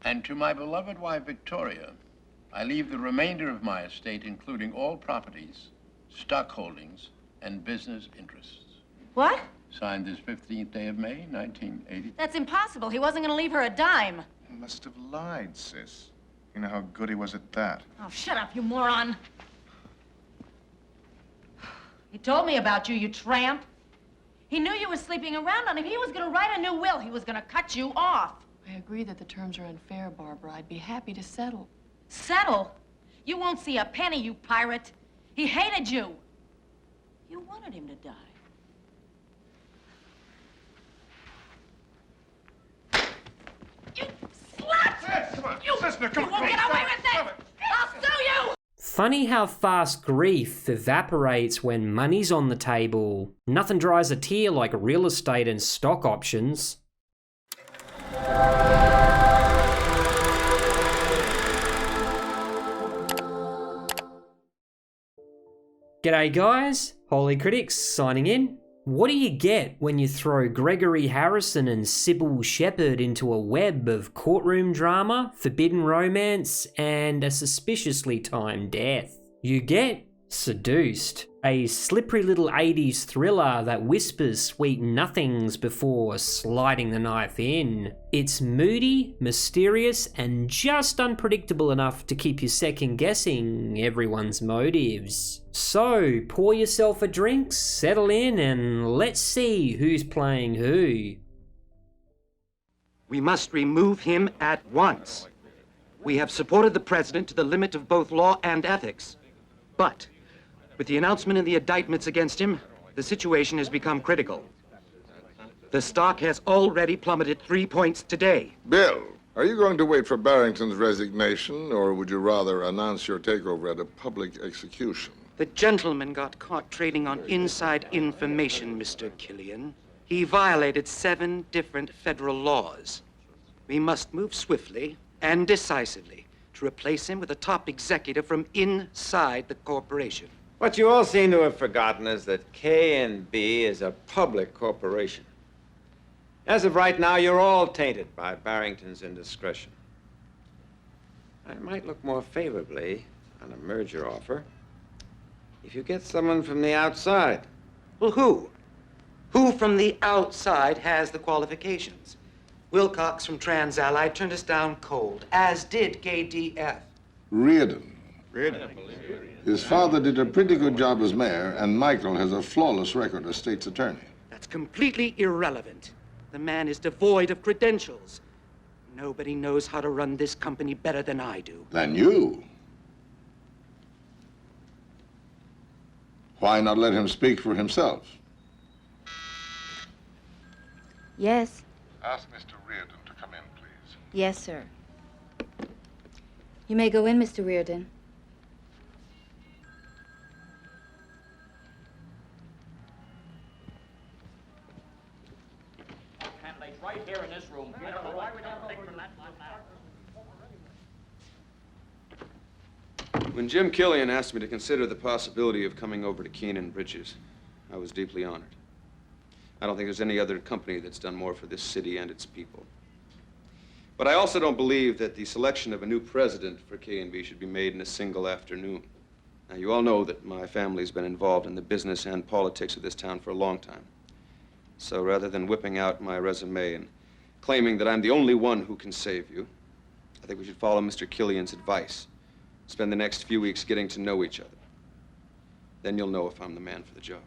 And to my beloved wife, Victoria, I leave the remainder of my estate, including all properties, stock holdings, and business interests. What? Signed this 15th day of May, 1980. That's impossible. He wasn't going to leave her a dime. He must have lied, sis. You know how good he was at that. Oh, shut up, you moron. He told me about you, you tramp. He knew you were sleeping around on him. He was going to write a new will. He was going to cut you off. I agree that the terms are unfair, Barbara. I'd be happy to settle. Settle? You won't see a penny, you pirate. He hated you. You wanted him to die. You slut! Sis, come on. You, Sister, come you on. won't get away with this! I'll sue you! Funny how fast grief evaporates when money's on the table. Nothing dries a tear like real estate and stock options. G'day guys, Holy Critics signing in. What do you get when you throw Gregory Harrison and Cybill Shepherd into a web of courtroom drama, forbidden romance, and a suspiciously timed death? You get Seduced, a slippery little 80s thriller that whispers sweet nothings before sliding the knife in. It's moody, mysterious, and just unpredictable enough to keep you second guessing everyone's motives. So pour yourself a drink, settle in, and let's see who's playing who. We must remove him at once. We have supported the president to the limit of both law and ethics. But with the announcement and the indictments against him, the situation has become critical. The stock has already plummeted 3 points today. Bill, are you going to wait for Barrington's resignation, or would you rather announce your takeover at a public execution? The gentleman got caught trading on inside information, Mr. Killian. He violated 7 different federal laws. We must move swiftly and decisively to replace him with a top executive from inside the corporation. What you all seem to have forgotten is that K&B is a public corporation. As of right now, you're all tainted by Barrington's indiscretion. I might look more favorably on a merger offer if you get someone from the outside. Well, who? Who from the outside has the qualifications? Wilcox from TransAllied turned us down cold, as did KDF. Reardon. His father did a pretty good job as mayor, and Michael has a flawless record as state's attorney. That's completely irrelevant. The man is devoid of credentials. Nobody knows how to run this company better than I do. Than you? Why not let him speak for himself? Yes. Ask Mr. Reardon to come in, please. Yes, sir. You may go in, Mr. Reardon. Candidates right here in this room. I don't know why we don't take from that one now. When Jim Killian asked me to consider the possibility of coming over to Keenan Bridges, I was deeply honored. I don't think there's any other company that's done more for this city and its people. But I also don't believe that the selection of a new president for K&B should be made in a single afternoon. Now, you all know that my family's been involved in the business and politics of this town for a long time. So rather than whipping out my resume and claiming that I'm the only one who can save you, I think we should follow Mr. Killian's advice. Spend the next few weeks getting to know each other. Then you'll know if I'm the man for the job.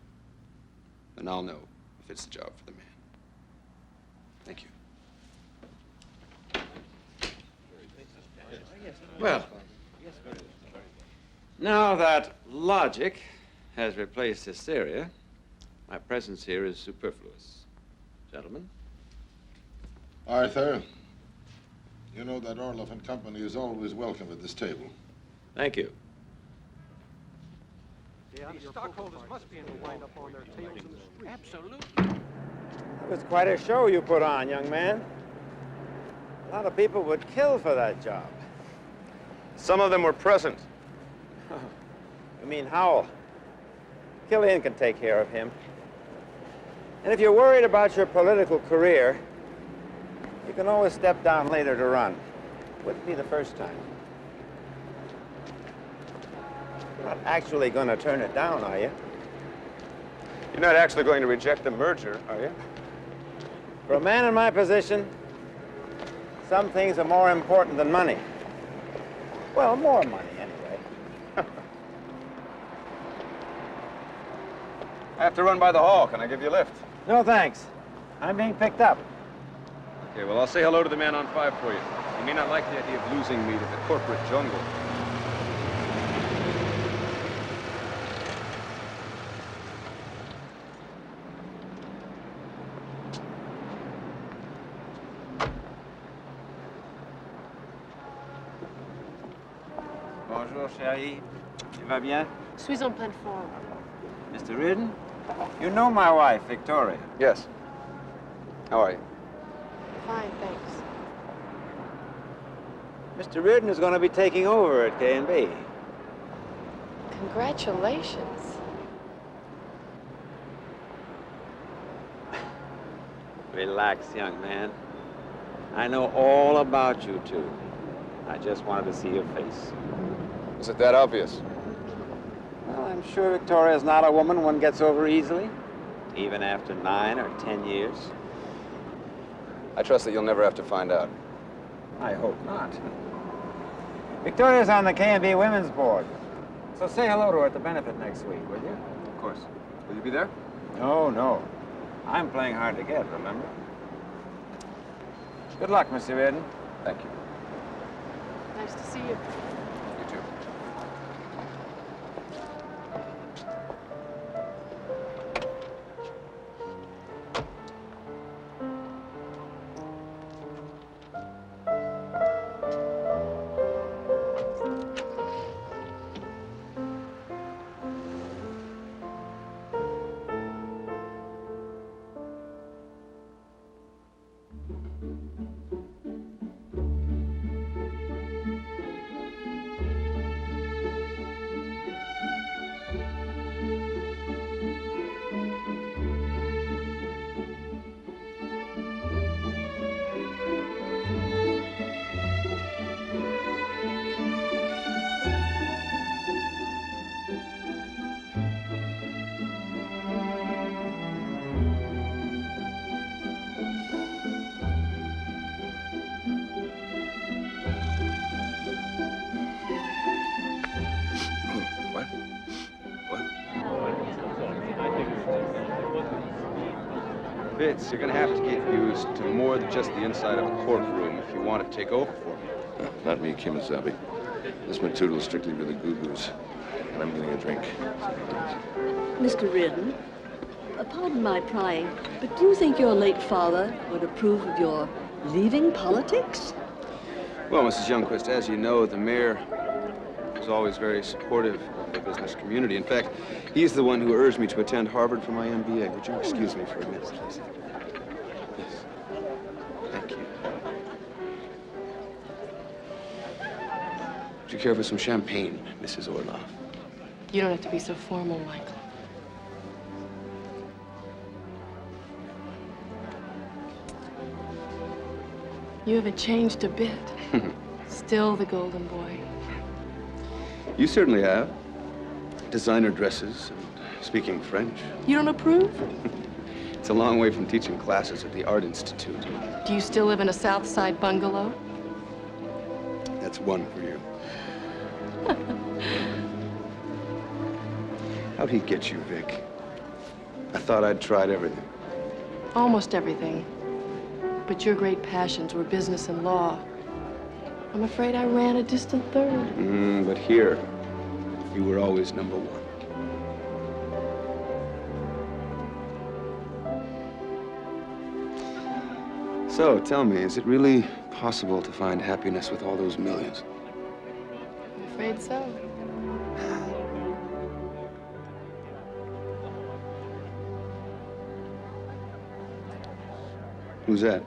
And I'll know if it's the job for the man. Thank you. Well, now that logic has replaced hysteria, my presence here is superfluous. Gentlemen? Arthur, you know that Orloff and Company is always welcome at this table. Thank you. Yeah, the stockholders must be in the wind up on their tails in the street. Absolutely. It was quite a show you put on, young man. A lot of people would kill for that job. Some of them were present. You mean Howell? Killian can take care of him. And if you're worried about your political career, you can always step down later to run. Wouldn't be the first time. You're not actually going to turn it down, are you? You're not actually going to reject the merger, are you? For a man in my position, some things are more important than money. Well, more money, anyway. I have to run by the hall. Can I give you a lift? No, thanks. I'm being picked up. Okay, well, I'll say hello to the man on 5 for you. You may not like the idea of losing me to the corporate jungle. Bonjour, chérie. Tu vas bien? Je suis en pleine forme. Mr. Reardon? You know my wife, Victoria. Yes. How are you? Fine, thanks. Mr. Reardon is going to be taking over at K&B. Congratulations. Relax, young man. I know all about you two. I just wanted to see your face. Is it that obvious? Well, I'm sure Victoria's not a woman one gets over easily, even after 9 or 10 years. I trust that you'll never have to find out. I hope not. Victoria's on the K&B Women's Board. So say hello to her at the benefit next week, will you? Of course. Will you be there? No, no. I'm playing hard to get, remember? Good luck, Mr. Reardon. Thank you. Nice to see you. You too. Fitz, you're going to have to get used to more than just the inside of a courtroom if you want to take over for me. Not me, Kimasabi. This matutal is strictly for the goo-goos. And I'm getting a drink. Mr. Reardon, pardon my prying, but do you think your late father would approve of your leaving politics? Well, Mrs. Youngquist, as you know, the mayor was always very supportive of the business community. In fact, he's the one who urged me to attend Harvard for my MBA. Would you excuse me for a minute, please? Yes. Thank you. Would you care for some champagne, Mrs. Orloff? You don't have to be so formal, Michael. You haven't changed a bit. Still the golden boy. You certainly have. Designer dresses and speaking French. You don't approve? It's a long way from teaching classes at the Art Institute. Do you still live in a South Side bungalow? That's one for you. How'd he get you, Vic? I thought I'd tried everything. Almost everything. But your great passions were business and law. I'm afraid I ran a distant third. But here, you were always number one. So, tell me, is it really possible to find happiness with all those millions? I'm afraid so. Who's that?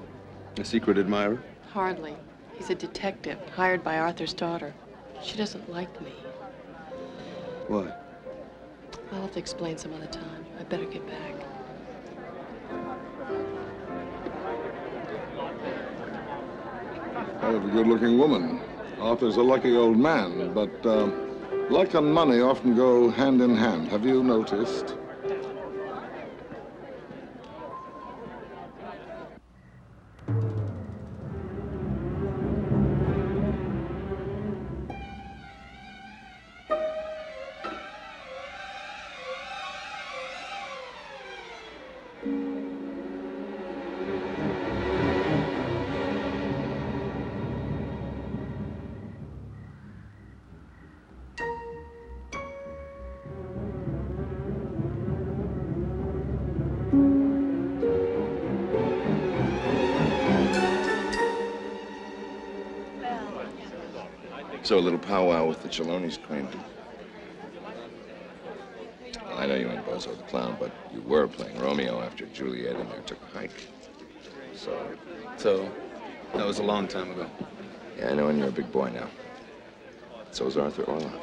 A secret admirer? Hardly. He's a detective, hired by Arthur's daughter. She doesn't like me. Why? I'll have to explain some other time. I better get back. have a good-looking woman. Arthur's a lucky old man, but luck and money often go hand in hand. Have you noticed? So a little powwow with the Cheloni's queen. Well, I know you ain't Bozo the Clown, but you were playing Romeo after Juliet and you took a hike. So, that was a long time ago. Yeah, I know, and you're a big boy now. So is Arthur Orloff.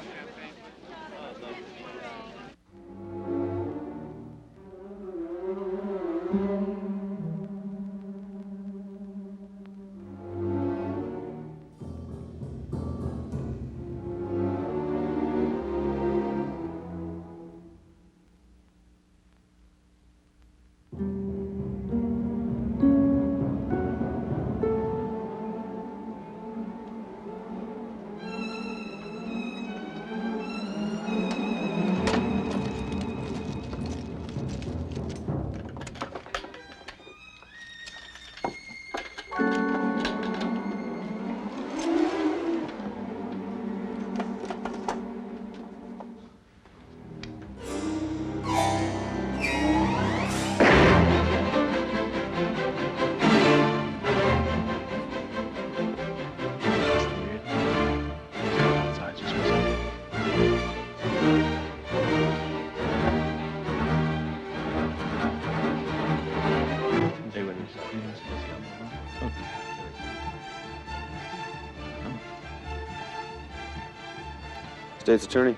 State's attorney.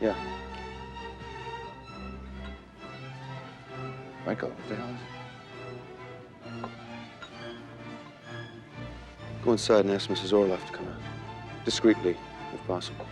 Yeah. Michael, what the hell is it? Go inside and ask Mrs. Orloff to come out. Discreetly, if possible.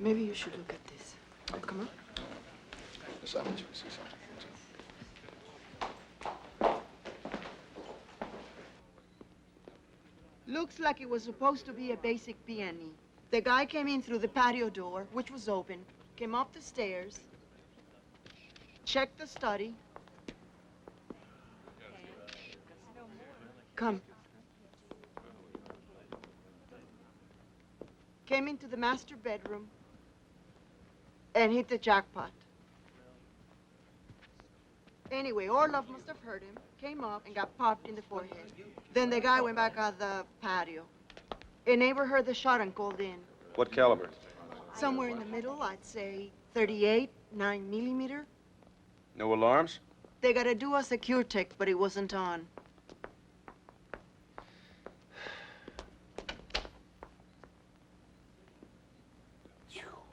Maybe you should look at this. Oh, come on. Looks like it was supposed to be a basic peony. The guy came in through the patio door, which was open, came up the stairs, checked the study. Come. Came into the master bedroom and hit the jackpot. Anyway, Orloff must have heard him, came up and got popped in the forehead. Then the guy went back out the patio. A neighbor heard the shot and called in. What caliber? Somewhere in the middle, I'd say 38, 9mm. No alarms? They gotta do a secure tech, but it wasn't on.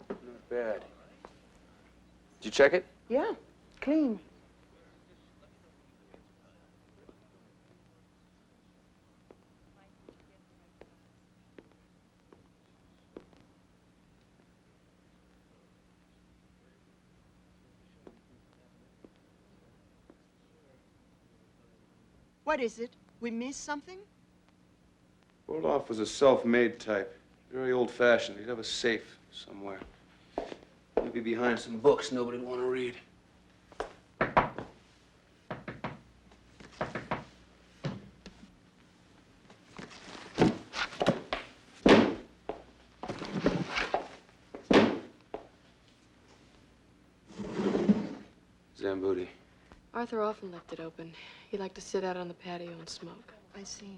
Not bad. Did you check it? Yeah, clean. What is it? We missed something? Orloff was a self-made type. Very old-fashioned. He'd have a safe somewhere. Maybe behind some books nobody'd want to read. Zambudi. Arthur often left it open. He liked to sit out on the patio and smoke. I see.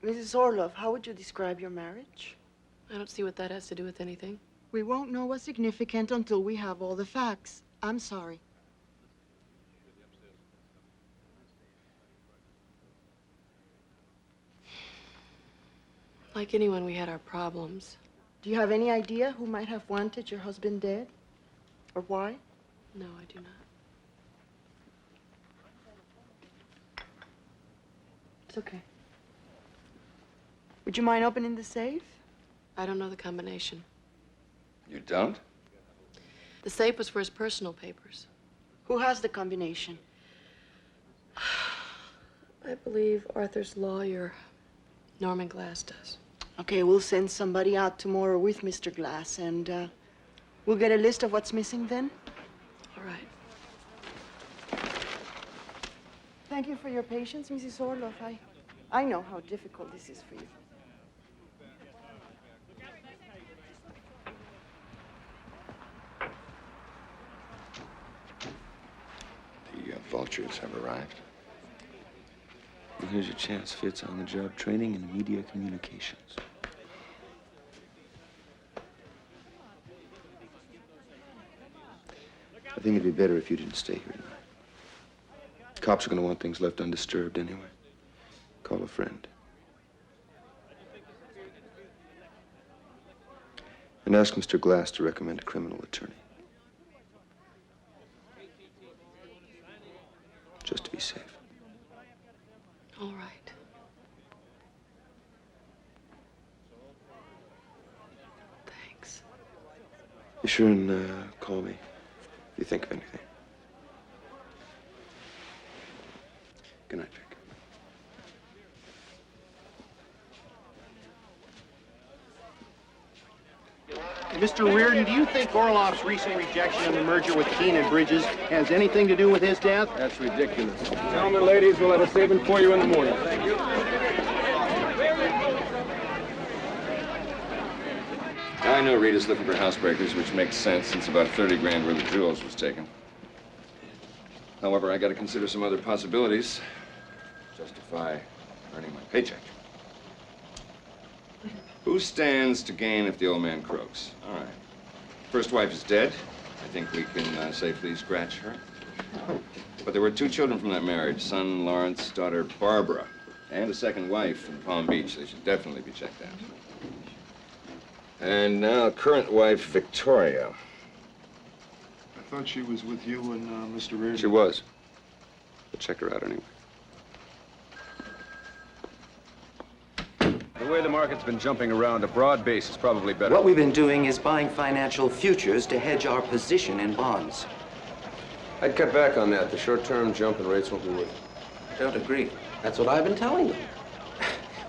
Mrs. Orloff, how would you describe your marriage? I don't see what that has to do with anything. We won't know what's significant until we have all the facts. I'm sorry. Like anyone, we had our problems. Do you have any idea who might have wanted your husband dead? Or why? No, I do not. It's okay. Would you mind opening the safe? I don't know the combination. You don't? The safe was for his personal papers. Who has the combination? I believe Arthur's lawyer, Norman Glass, does. Okay, we'll send somebody out tomorrow with Mr. Glass, and we'll get a list of what's missing then. All right. Thank you for your patience, Mrs. Orloff. I know how difficult this is for you. The vultures have arrived. Well, here's your chance, Fitz, on-the-job training in media communications. I think it'd be better if you didn't stay here tonight. Cops are going to want things left undisturbed anyway. Call a friend. And ask Mr. Glass to recommend a criminal attorney. Just to be safe. All right. Thanks. Be sure and call me if you think of anything. Good night, Vic. Mr. Reardon, do you think Orloff's recent rejection of the merger with Keene and Bridges has anything to do with his death? That's ridiculous. Gentlemen, ladies, we'll have a saving for you in the morning. Thank you. I know Rita's looking for housebreakers, which makes sense since about 30 grand worth of jewels was taken. However, I got to consider some other possibilities. Justify earning my paycheck. Who stands to gain if the old man croaks? All right. First wife is dead. I think we can safely scratch her. But there were 2 children from that marriage, son Lawrence, daughter Barbara, and a second wife in Palm Beach. They should definitely be checked out. And now current wife Victoria. I thought she was with you and Mr. Reardon. She was. But check her out anyway. The way the market's been jumping around, a broad base is probably better. What we've been doing is buying financial futures to hedge our position in bonds. I'd cut back on that. The short-term jump in rates won't be worth it. I don't agree. That's what I've been telling them.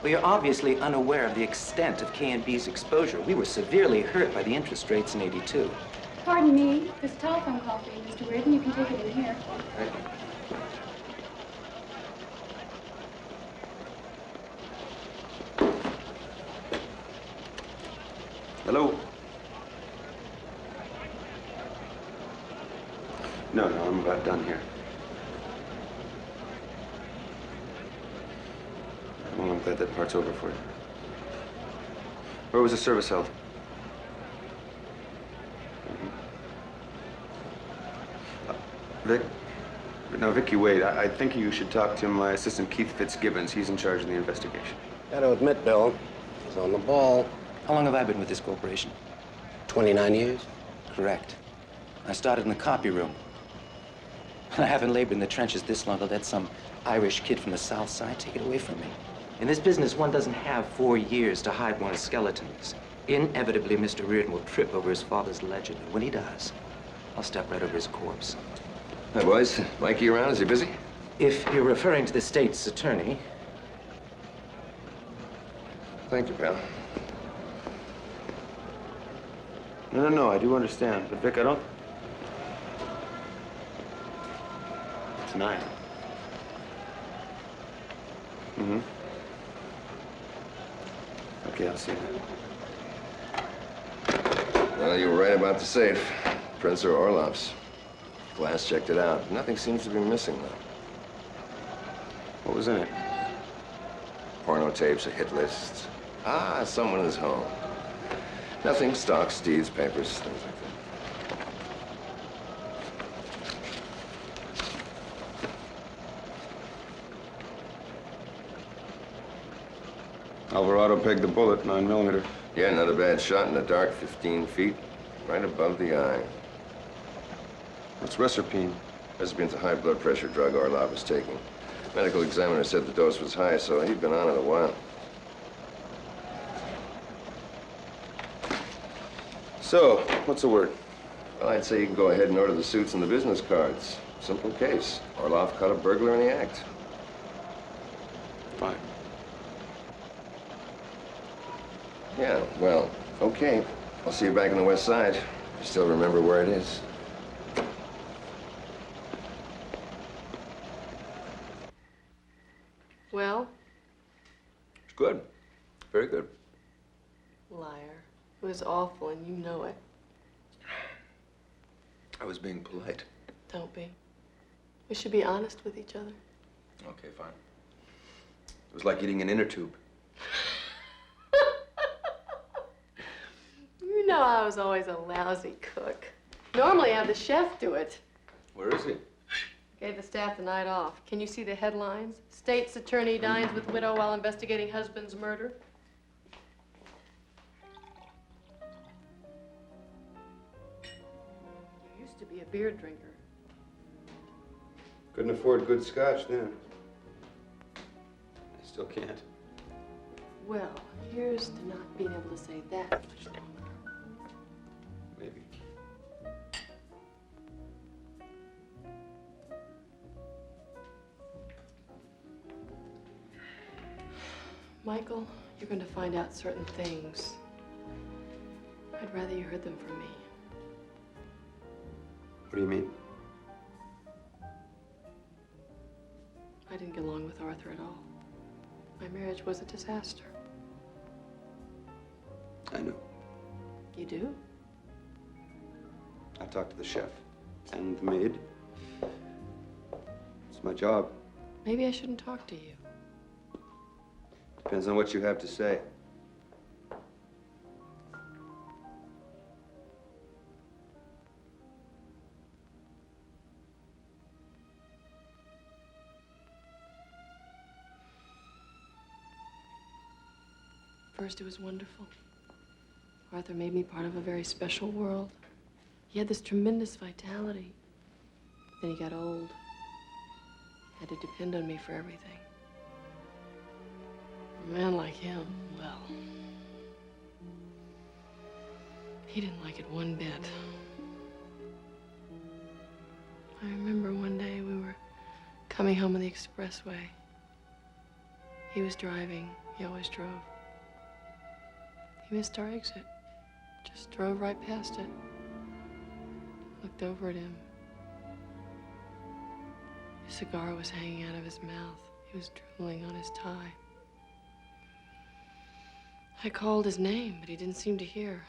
We are obviously unaware of the extent of K&B's exposure. We were severely hurt by the interest rates in '82. Pardon me. There's a telephone call for you, Mr. Reardon. You can take it in here. Thank you. Hello? No, I'm about done here. Well, I'm glad that part's over for you. Where was the service held? Vic? No, Vic, you wait. I think you should talk to my assistant, Keith Fitzgibbons. He's in charge of the investigation. Gotta admit, Bill, he's on the ball. How long have I been with this corporation? 29 years? Correct. I started in the copy room. I haven't labored in the trenches this long to let some Irish kid from the South Side take it away from me. In this business, one doesn't have 4 years to hide one's skeletons. Inevitably, Mr. Reardon will trip over his father's legend. And when he does, I'll step right over his corpse. Hi, boys. Mikey around? Is he busy? If you're referring to the state's attorney. Thank you, pal. No, I do understand. But, Vic, I don't... Tonight. Mm-hmm. Okay, I'll see you then. Well, you were right about the safe. Prince or Orloff's. Glass checked it out. Nothing seems to be missing, though. What was in it? Porno tapes, a hit list. Ah, someone is home. Nothing, stocks, deeds, papers, things like that. Alvarado pegged the bullet, 9mm. Yeah, not a bad shot in the dark, 15 feet, right above the eye. What's Reserpine? Reserpine's a high blood pressure drug Orloff was taking. Medical examiner said the dose was high, so he'd been on it a while. So, what's the word? Well, I'd say you can go ahead and order the suits and the business cards. Simple case. Orloff caught a burglar in the act. Fine. Yeah, well, okay. I'll see you back on the west side. You still remember where it is? Well? It's good. Very good. Liar. It was awful, and you know it. I was being polite. Don't be. We should be honest with each other. Okay, fine. It was like eating an inner tube. You know I was always a lousy cook. Normally I have the chef do it. Where is he? Gave the staff the night off. Can you see the headlines? State's attorney dines with widow while investigating husband's murder. You used to be a beer drinker. Couldn't afford good scotch then. I still can't. Well, here's to not being able to say that much longer. Maybe. Michael, you're going to find out certain things. I'd rather you heard them from me. What do you mean? I didn't get along with Arthur at all. My marriage was a disaster. I know. You do? I talked to the chef and the maid. It's my job. Maybe I shouldn't talk to you. Depends on what you have to say. First, it was wonderful. Arthur made me part of a very special world. He had this tremendous vitality. Then he got old. Had to depend on me for everything. A man like him, well, he didn't like it one bit. I remember one day we were coming home on the expressway. He was driving. He always drove. He missed our exit. Just drove right past it. Looked over at him. His cigar was hanging out of his mouth. He was drooling on his tie. I called his name, but he didn't seem to hear.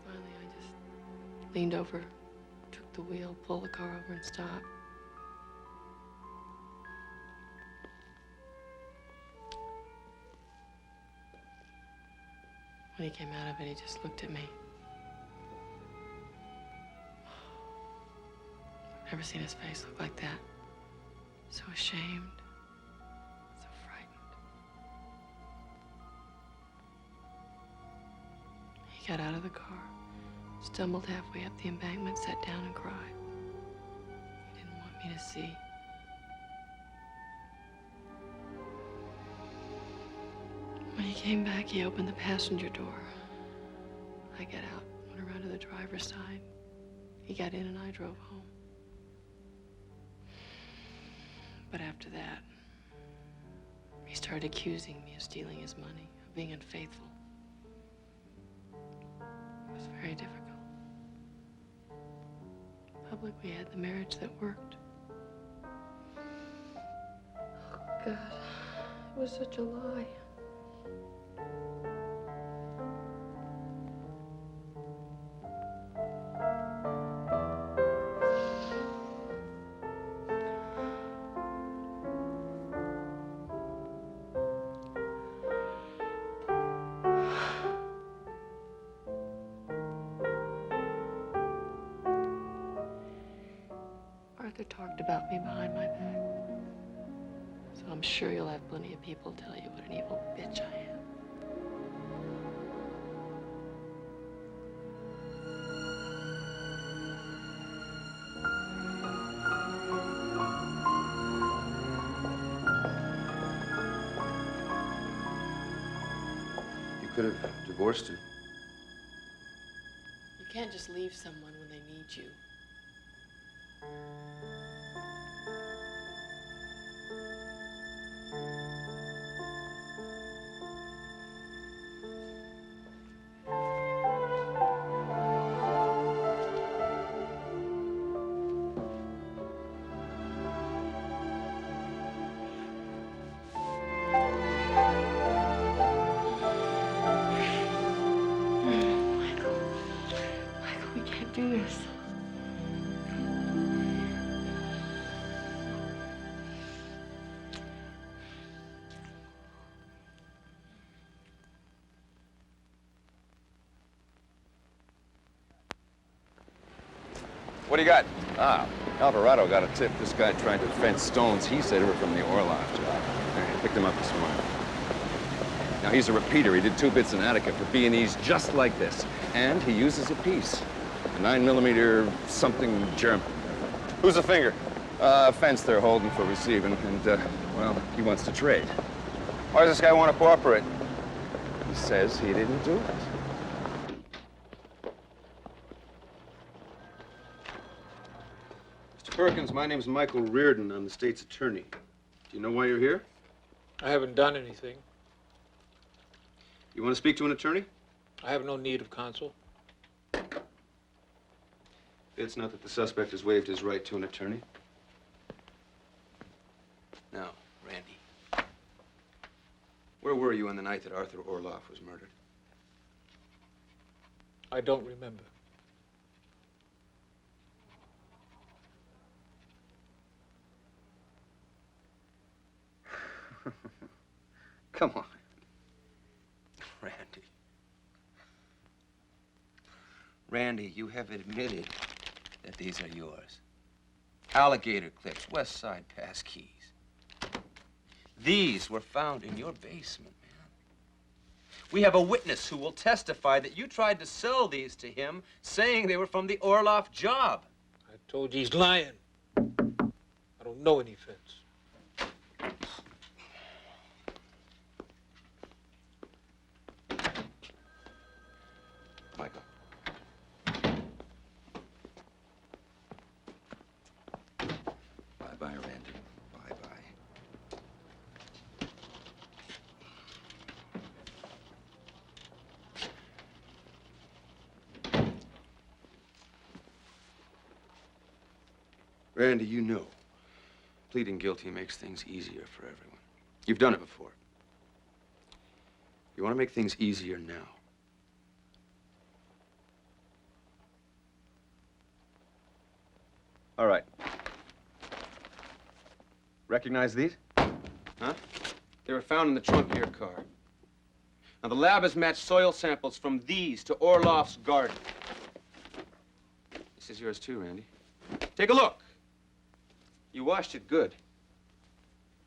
Finally, I just leaned over, took the wheel, pulled the car over, and stopped. When he came out of it, he just looked at me. I've never seen his face look like that. So ashamed, so frightened. He got out of the car, stumbled halfway up the embankment, sat down and cried. He didn't want me to see. When he came back, he opened the passenger door. I got out, went around to the driver's side. He got in and I drove home. But after that, he started accusing me of stealing his money, of being unfaithful. It was very difficult. In public, we had the marriage that worked. Oh, God. It was such a lie. Arthur talked about me behind my back. So I'm sure you'll have plenty of people tell you what an evil bitch I am. You could have divorced her. You can't just leave someone when they need you. Do this. What do you got? Ah, Alvarado got a tip. This guy tried to fence stones. He said they were from the Orloff job. I picked him up this morning. Now, he's a repeater. He did 2 bits in Attica for B&Es just like this. And he uses a piece. A 9mm something German. Who's the finger? Fence they're holding for receiving. And, well, he wants to trade. Why does this guy want to cooperate? He says he didn't do it. Mr. Perkins, my name's Michael Reardon. I'm the state's attorney. Do you know why you're here? I haven't done anything. You want to speak to an attorney? I have no need of counsel. It's not that the suspect has waived his right to an attorney. Now, Randy, where were you on the night that Arthur Orloff was murdered? I don't remember. Come on. Randy. Randy, you have admitted that these are yours. Alligator clips, West Side pass keys. These were found in your basement, man. We have a witness who will testify that you tried to sell these to him, saying they were from the Orloff job. I told you he's lying. I don't know any fence. Michael. Bye-bye, Randy. Bye-bye. Randy, you know, pleading guilty makes things easier for everyone. You've done it before. You want to make things easier now. All right. Recognize these? Huh? They were found in the trunk of your car. Now, the lab has matched soil samples from these to Orloff's garden. This is yours too, Randy. Take a look. You washed it good,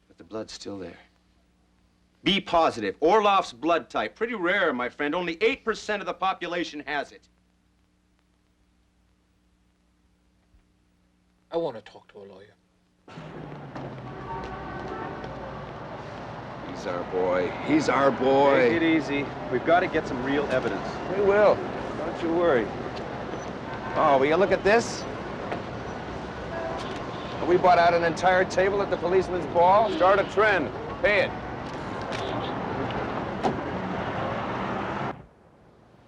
but the blood's still there. B positive, Orloff's blood type. Pretty rare, my friend. Only 8% of the population has it. I want to talk to a lawyer. He's our boy. He's our boy. Take it easy. We've got to get some real evidence. We will. Don't you worry. Oh, will you look at this? We bought out an entire table at the policeman's ball. Start a trend. Pay it.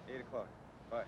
8 o'clock. Bye.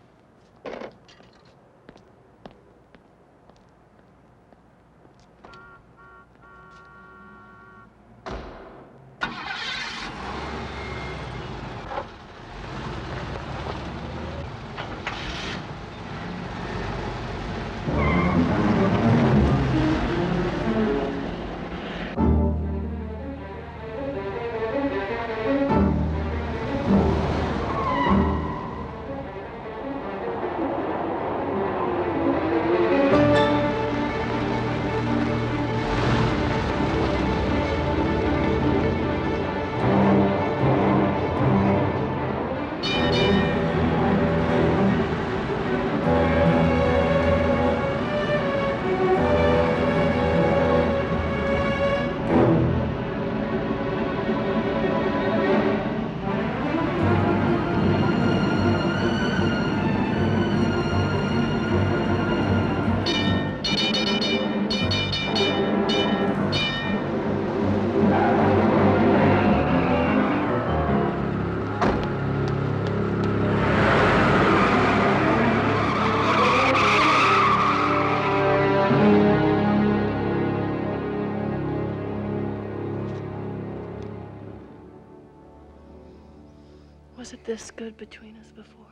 Was it this good between us before?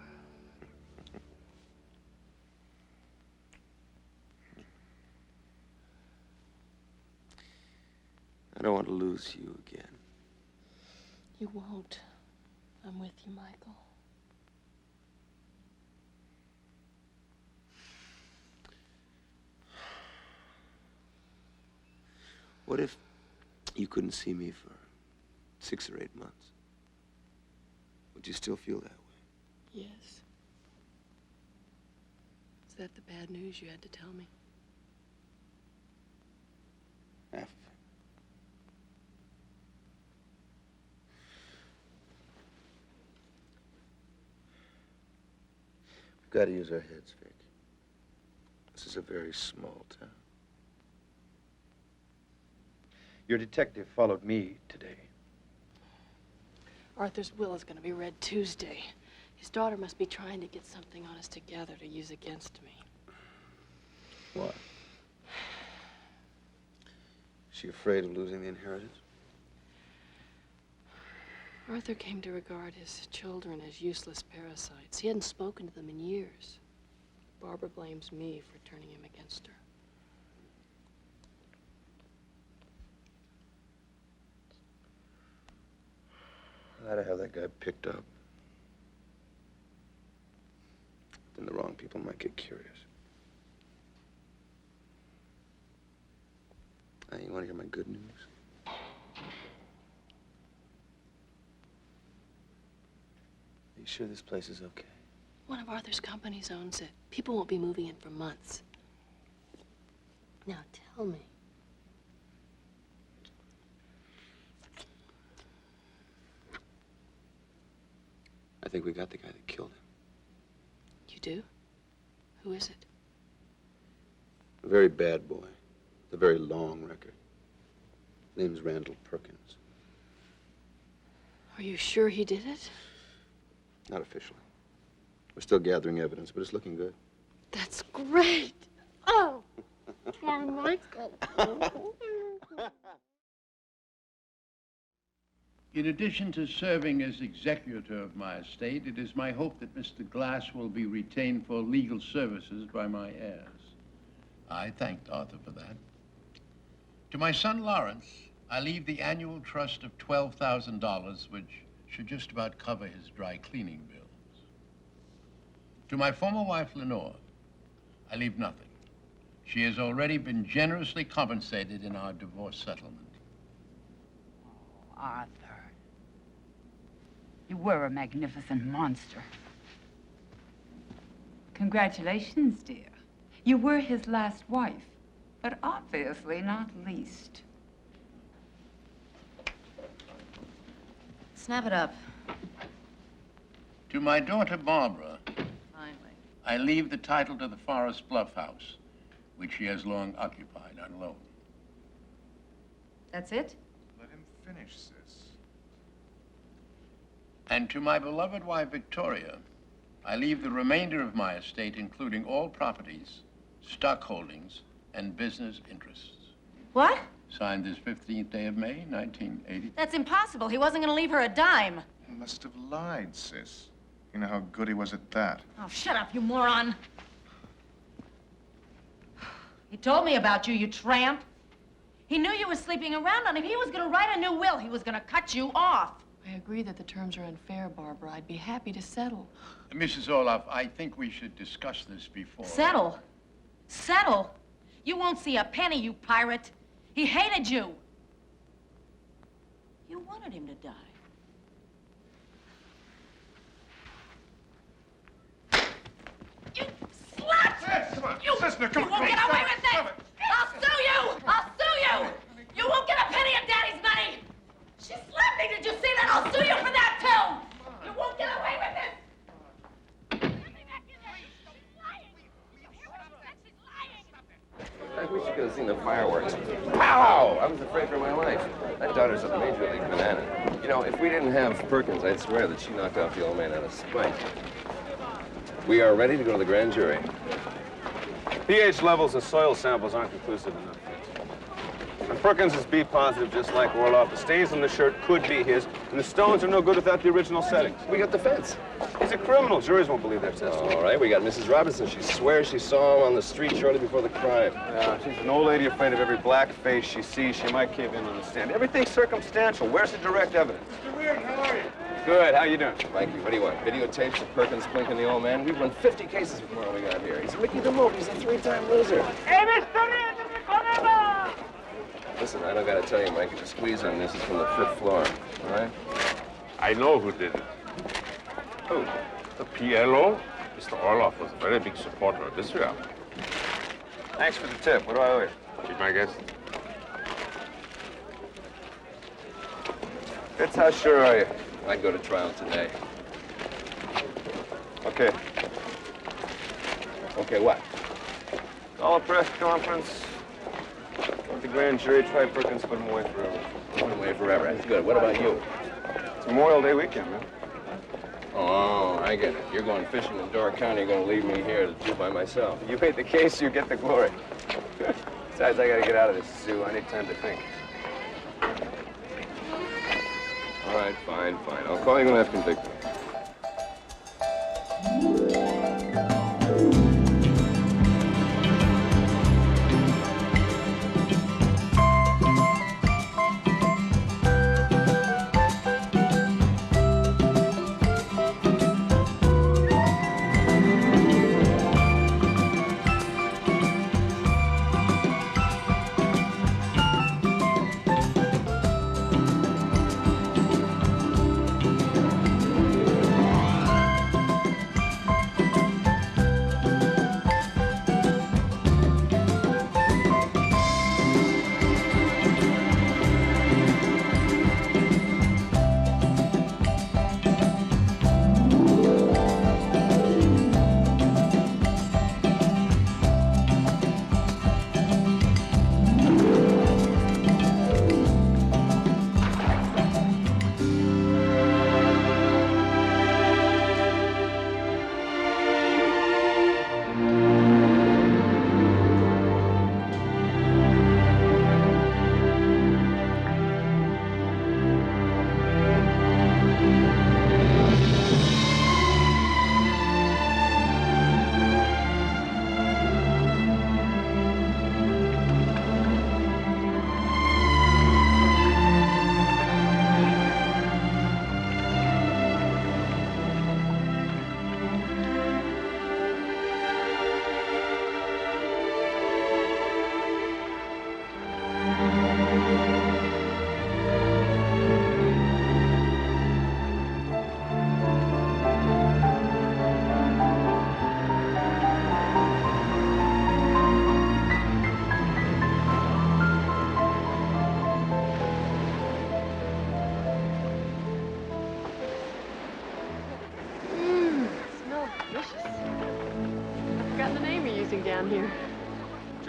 I don't want to lose you again. You won't. I'm with you, Michael. What if you couldn't see me for 6 or 8 months? Would you still feel that way? Yes. Is that the bad news you had to tell me? Half of it. We've got to use our heads, Vic. This is a very small town. Your detective followed me today. Arthur's will is going to be read Tuesday. His daughter must be trying to get something on us together to use against me. What? Is she afraid of losing the inheritance? Arthur came to regard his children as useless parasites. He hadn't spoken to them in years. Barbara blames me for turning him against her. I ought to have that guy picked up. Then the wrong people might get curious. Now, you want to hear my good news? Are you sure this place is okay? One of Arthur's companies owns it. People won't be moving in for months. Now, tell me. I think we got the guy that killed him. You do? Who is it? A very bad boy. With a very long record. Name's Randall Perkins. Are you sure he did it? Not officially. We're still gathering evidence, but it's looking good. That's great. Oh, poor Michael. In addition to serving as executor of my estate, it is my hope that Mr. Glass will be retained for legal services by my heirs. I thanked Arthur for that. To my son Lawrence, I leave the annual trust of $12,000, which should just about cover his dry cleaning bills. To my former wife, Lenore, I leave nothing. She has already been generously compensated in our divorce settlement. Oh, Arthur. You were a magnificent monster. Congratulations, dear. You were his last wife, but obviously not least. Snap it up. To my daughter, Barbara, Finally. I leave the title to the Forest Bluff House, which she has long occupied on loan. That's it? Let him finish, sis. And to my beloved wife, Victoria, I leave the remainder of my estate, including all properties, stock holdings, and business interests. What? Signed this 15th day of May, 1980. That's impossible. He wasn't going to leave her a dime. He must have lied, sis. You know how good he was at that. Oh, shut up, you moron. He told me about you, you tramp. He knew you were sleeping around on him. He was going to write a new will. He was going to cut you off. I agree that the terms are unfair, Barbara. I'd be happy to settle. Mrs. Olaf, I think we should discuss this before. Settle? Settle? You won't see a penny, you pirate. He hated you. You wanted him to die. You slut! Sis, come on. You, Sister, come you on. won't get away with this! I'll sue you! I'll sue you! You won't get a penny of Daddy's money! She slapped me, did you see that? I'll sue you for that, too! You won't get away with this! I wish you could have seen the fireworks. Pow! I was afraid for my life. That daughter's a major league banana. You know, if we didn't have Perkins, I'd swear that she knocked off the old man out of spite. We are ready to go to the grand jury. pH levels and soil samples aren't conclusive enough. And Perkins is B positive, just like Orloff. The stains on the shirt could be his, and the stones are no good without the original setting. We got the fence. He's a criminal. Juries won't believe their testimony. All right, we got Mrs. Robinson. She swears she saw him on the street shortly before the crime. Yeah, she's an old lady afraid of every black face she sees. She might cave in on the stand. Everything's circumstantial. Where's the direct evidence? Mr. Weird, how are you? Good. How you doing? Mikey, what do you want? Videotapes of Perkins blinking the old man? We've run 50 cases before we got here. He's Mickey the Mook. He's a 3-time loser. Hey, Mr. Reed, Listen, I don't gotta tell you, Mikey, the squeeze on this is from the 5th floor, all right? I know who did it. Oh, the PLO? Mr. Orloff was a very big supporter of Israel. Thanks for the tip. What do I owe you? Keep my guess. Fitz, how sure are you? I'd go to trial today. Okay. Okay, what? Call a press conference. Let the grand jury try Perkins, put him away forever. Put him away forever. That's good. What about you? It's Memorial Day weekend, man. Oh, I get it. You're going fishing in Door County. You're going to leave me here to do by myself. You made the case, you get the glory. Besides, I got to get out of this zoo. I need time to think. All right, fine. I'll call you when I've convicted.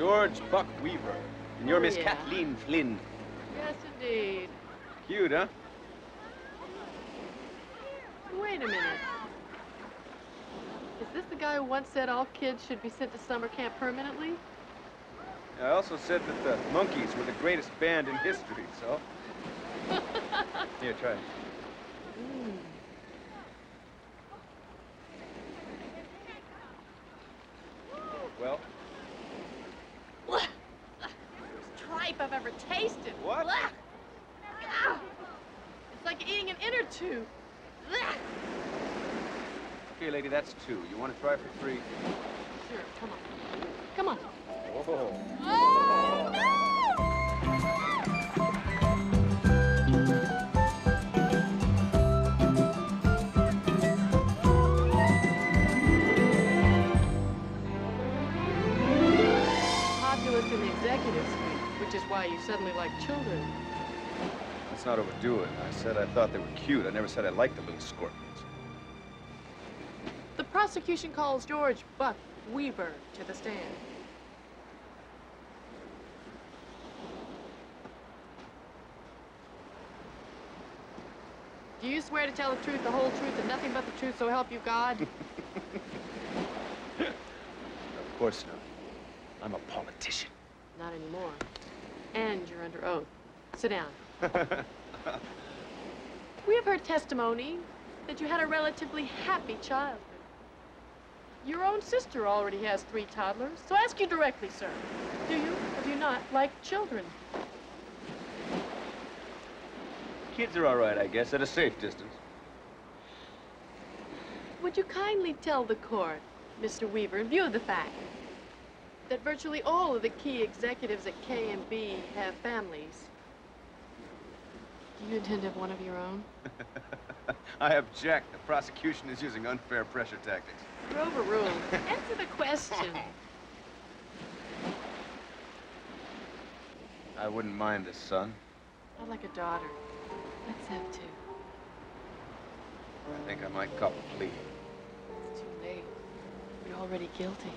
George Buck Weaver. And you're Miss yeah. Kathleen Flynn. Yes, indeed. Cute, huh? Wait a minute. Is this the guy who once said all kids should be sent to summer camp permanently? I also said that the Monkees were the greatest band in history, so... Here, try it. Well? Worst tripe I've ever tasted. What? Ah. It's like eating an inner tube. Okay, lady, that's 2. You want to try for 3? Sure, come on. Come on. Oh. Oh, no! Populist in the executive suite, which is why you suddenly like children. Let's not overdo it. I said I thought they were cute. I never said I liked the little scorpions. The prosecution calls George Buck Weaver to the stand. Do you swear to tell the truth, the whole truth, and nothing but the truth, so help you God? Of course not. I'm a politician. Not anymore. And you're under oath. Sit down. We have heard testimony that you had a relatively happy childhood. Your own sister already has 3 toddlers, so I ask you directly, sir. Do you or do you not like children? Kids are all right, I guess, at a safe distance. Would you kindly tell the court, Mr. Weaver, in view of the fact that virtually all of the key executives at K&B have families, do you intend to have one of your own? I object. The prosecution is using unfair pressure tactics. You're overruled. Answer the question. I wouldn't mind this, son. I'd like a daughter. Let's have 2. I think I might cop a plea. It's too late. You're already guilty.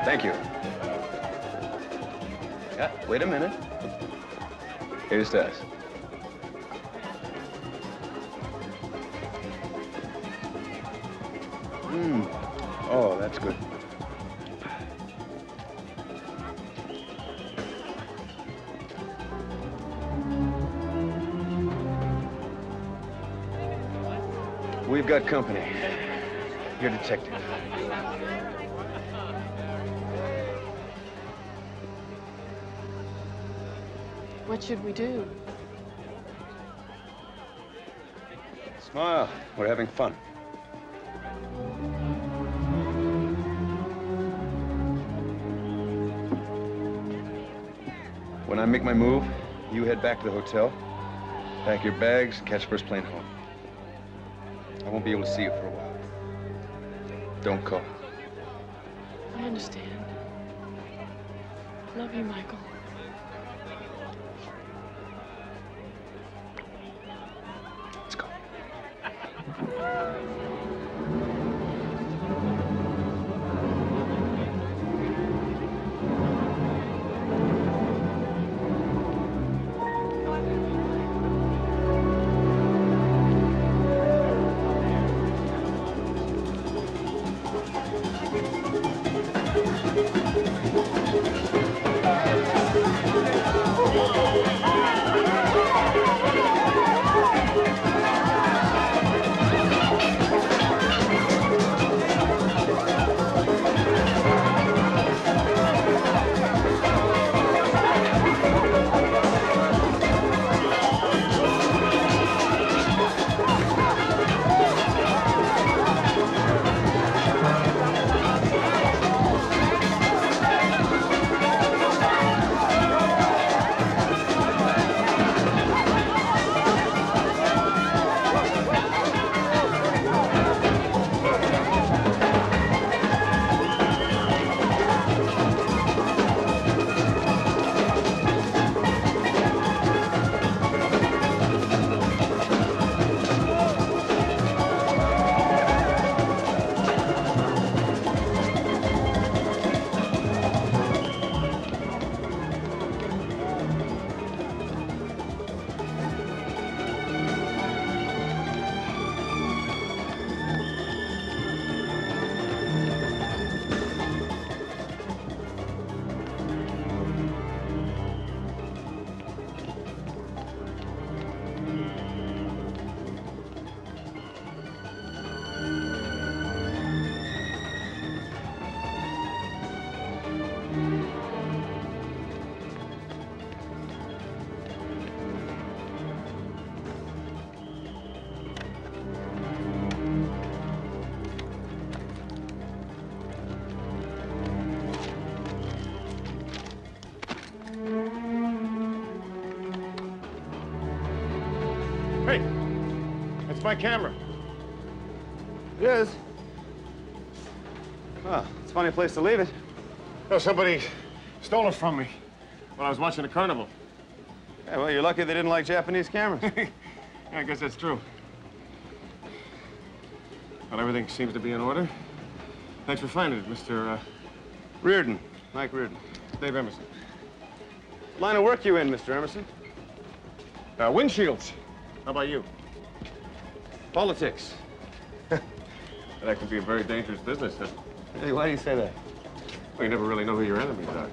Thank you. Yeah, wait a minute. Here's to us. Oh, that's good. We've got company. Your detective. What should we do? Smile. We're having fun. When I make my move, you head back to the hotel, pack your bags, and catch first plane home. I won't be able to see you for a while. Don't call. I understand. Love you, Michael. Let's go. Hey, that's my camera. It is. Well, it's a funny place to leave it. No, somebody stole it from me when I was watching the carnival. Yeah, well, you're lucky they didn't like Japanese cameras. Yeah, I guess that's true. Well, everything seems to be in order. Thanks for finding it, Mr. Reardon. Mike Reardon. Dave Emerson. What line of work you in, Mr. Emerson? Windshields. How about you? Politics. That could be a very dangerous business. Hey, why do you say that? Well, you never really know who your enemies are.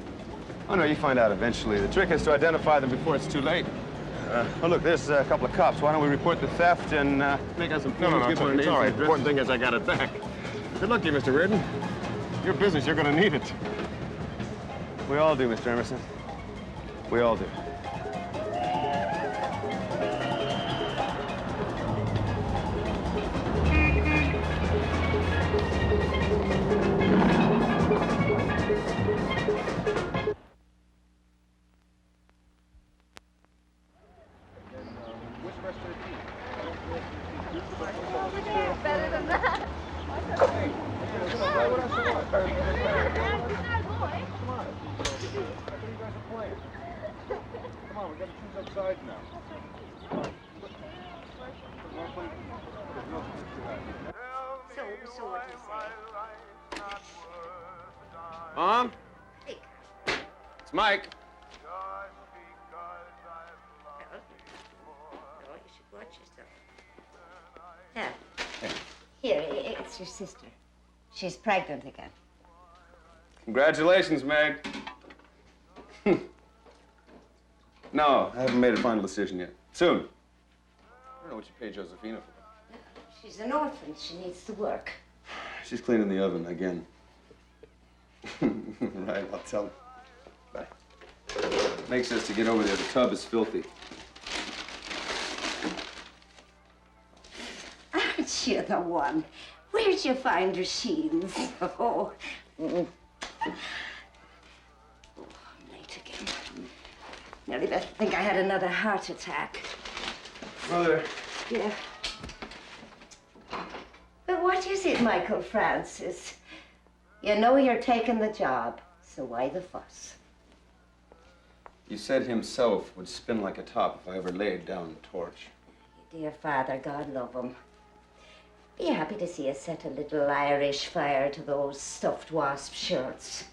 Oh, no, you find out eventually. The trick is to identify them before it's too late. Oh, look, there's a couple of cops. Why don't we report the theft and make out some clues? No, it's all right. The important thing is I got it back. Good luck to you, Mr. Reardon. Your business, you're going to need it. We all do, Mr. Emerson. We all do. Better than that. Come on, we gotta choose up sides now. So what do you say? Mom? It's Mike. Oh, you should watch yourself. Yeah. Here, it's your sister. She's pregnant again. Congratulations, Meg. No, I haven't made a final decision yet. Soon. I don't know what you paid Josephina for. She's an orphan. She needs to work. She's cleaning the oven again. Right, I'll tell her. Bye. Meg says to get over there. The tub is filthy. Aren't you the one? Where'd you find your sheens? Oh. Mm. Oh, I'm late again. Nearly better think I had another heart attack. Mother. Yeah. But what is it, Michael Francis? You know you're taking the job, so why the fuss? You said himself would spin like a top if I ever laid down the torch. Dear Father, God love him. Be happy to see us set a little Irish fire to those stuffed wasp shirts.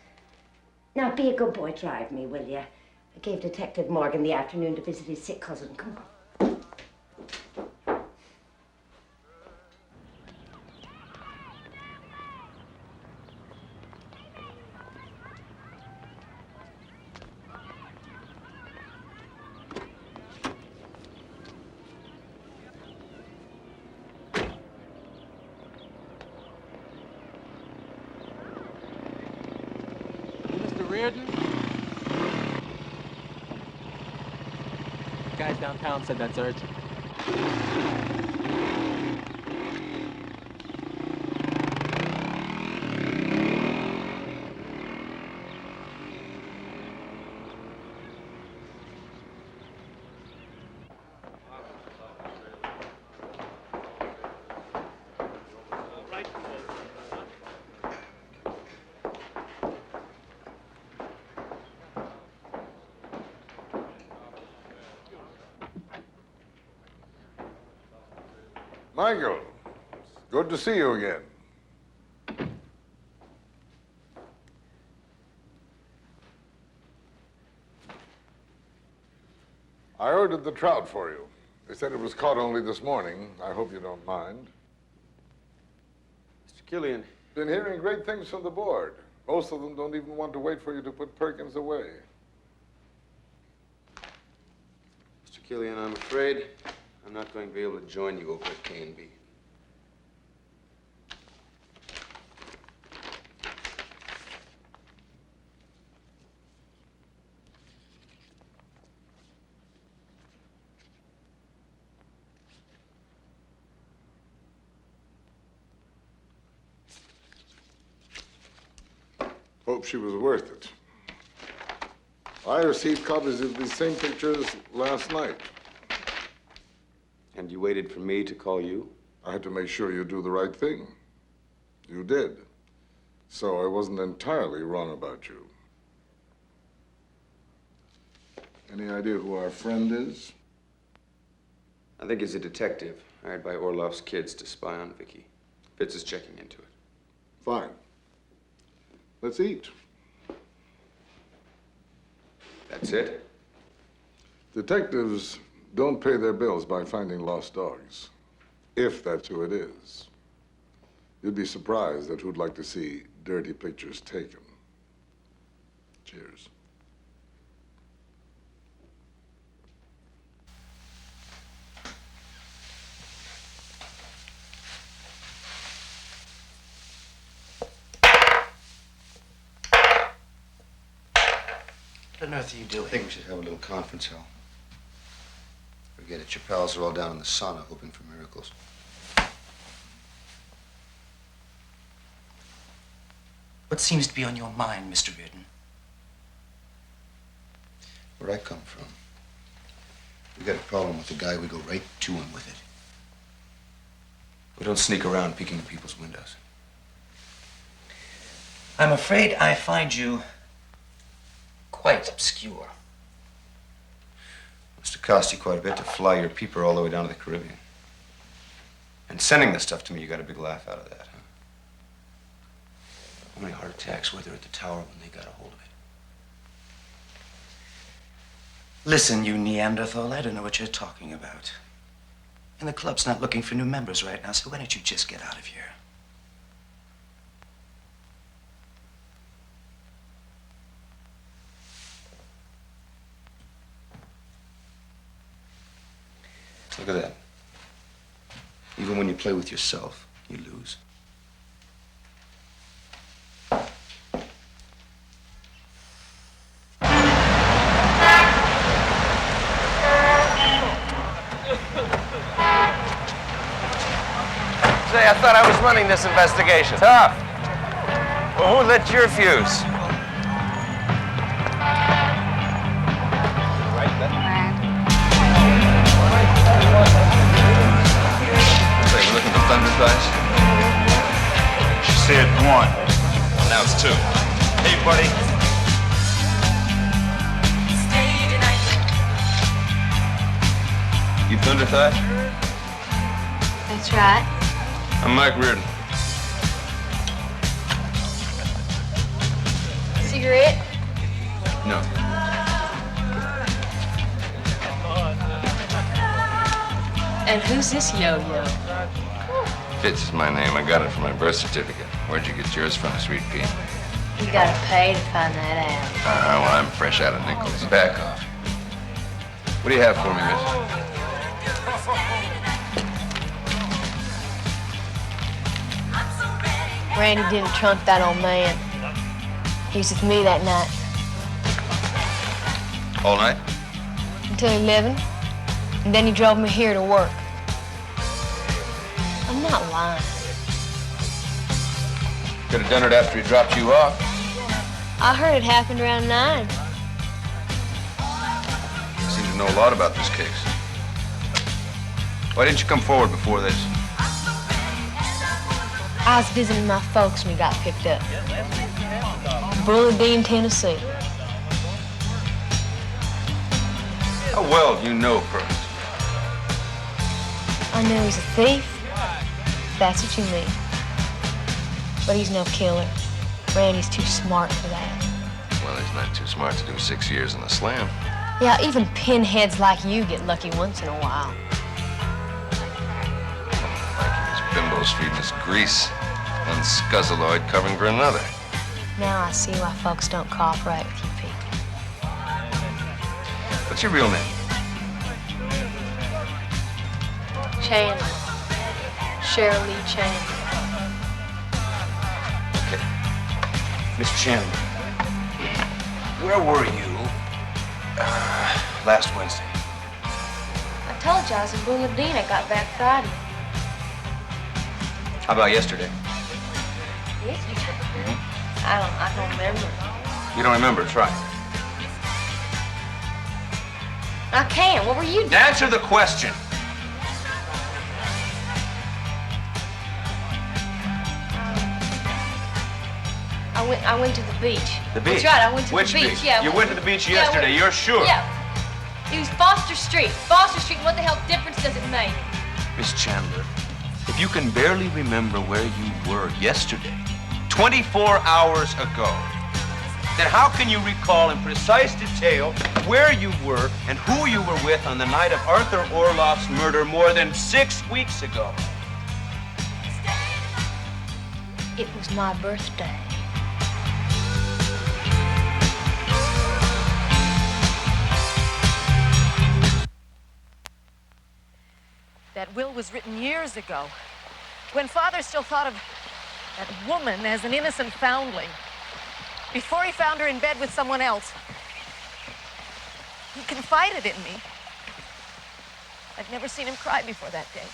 Now, be a good boy, drive me, will you? I gave Detective Morgan the afternoon to visit his sick cousin. Come on. Mr. Reardon? The guys downtown said that's urgent. Michael, good to see you again. I ordered the trout for you. They said it was caught only this morning. I hope you don't mind. Mr. Killian. Been hearing great things from the board. Most of them don't even want to wait for you to put Perkins away. Mr. Killian, I'm afraid I'm not going to be able to join you over at K&B. Hope she was worth it. I received copies of these same pictures last night. And you waited for me to call you? I had to make sure you do the right thing. You did. So I wasn't entirely wrong about you. Any idea who our friend is? I think he's a detective hired by Orloff's kids to spy on Vicky. Fitz is checking into it. Fine. Let's eat. That's it? Detectives don't pay their bills by finding lost dogs, if that's who it is. You'd be surprised at who'd like to see dirty pictures taken. Cheers. What on earth are you doing? I think we should have a little conference, Hal. Forget it. Your pals are all down in the sauna hoping for miracles. What seems to be on your mind, Mr. Reardon? Where I come from, we got a problem with the guy, we go right to him with it. We don't sneak around peeking at people's windows. I'm afraid I find you quite obscure. Must have cost you quite a bit to fly your peeper all the way down to the Caribbean. And sending the stuff to me, you got a big laugh out of that, huh? How many heart attacks were there at the tower when they got a hold of it? Listen, you Neanderthal, I don't know what you're talking about. And the club's not looking for new members right now, so why don't you just get out of here? Look at that. Even when you play with yourself, you lose. Say, I thought I was running this investigation. Tough. Well, who lit your fuse? Say, we're looking for thunder thighs? She said one. Well, now it's two. Hey, buddy. You thunder thighs? That's right. I'm Mike Reardon. Cigarette? No. And who's this yo-yo? Fitz is my name. I got it from my birth certificate. Where'd you get yours from, Sweet Pea? You gotta pay to find that out. Well, I'm fresh out of Nichols. Back off. What do you have for me, miss? Randy didn't trunk that old man. He was with me that night. All night? Until 11. And then he drove me here to work. I'm not lying. Could have done it after he dropped you off. I heard it happened around 9. You seem to know a lot about this case. Why didn't you come forward before this? I was visiting my folks when he got picked up. Bulletin, Tennessee. How well do you know Perkins? I knew he was a thief. That's what you mean. But he's no killer. Randy's too smart for that. Well, he's not too smart to do 6 years in the slam. Yeah, even pinheads like you get lucky once in a while. This bimbo's feeding us grease. One scuzzaloid covering for another. Now I see why folks don't cooperate with you people. What's your real name? Chandler. Cheryl Lee Chandler. Okay. Mr. Chandler, where were you last Wednesday? I told you I was in Bulletin. I got back Friday. How about yesterday? Yesterday? I don't remember. You don't remember, try. I can't. What were you doing? Answer the question. I went to the beach. The beach? That's right, I went to Which the beach. beach? Yeah. You went to the beach yesterday, you're sure? Yeah. It was Foster Street. Foster Street, what the hell difference does it make? Miss Chandler, if you can barely remember where you were yesterday, 24 hours ago, then how can you recall in precise detail where you were and who you were with on the night of Arthur Orloff's murder more than 6 weeks ago? It was my birthday. That will was written years ago, when Father still thought of that woman as an innocent foundling, before he found her in bed with someone else. He confided in me. I'd never seen him cry before that day.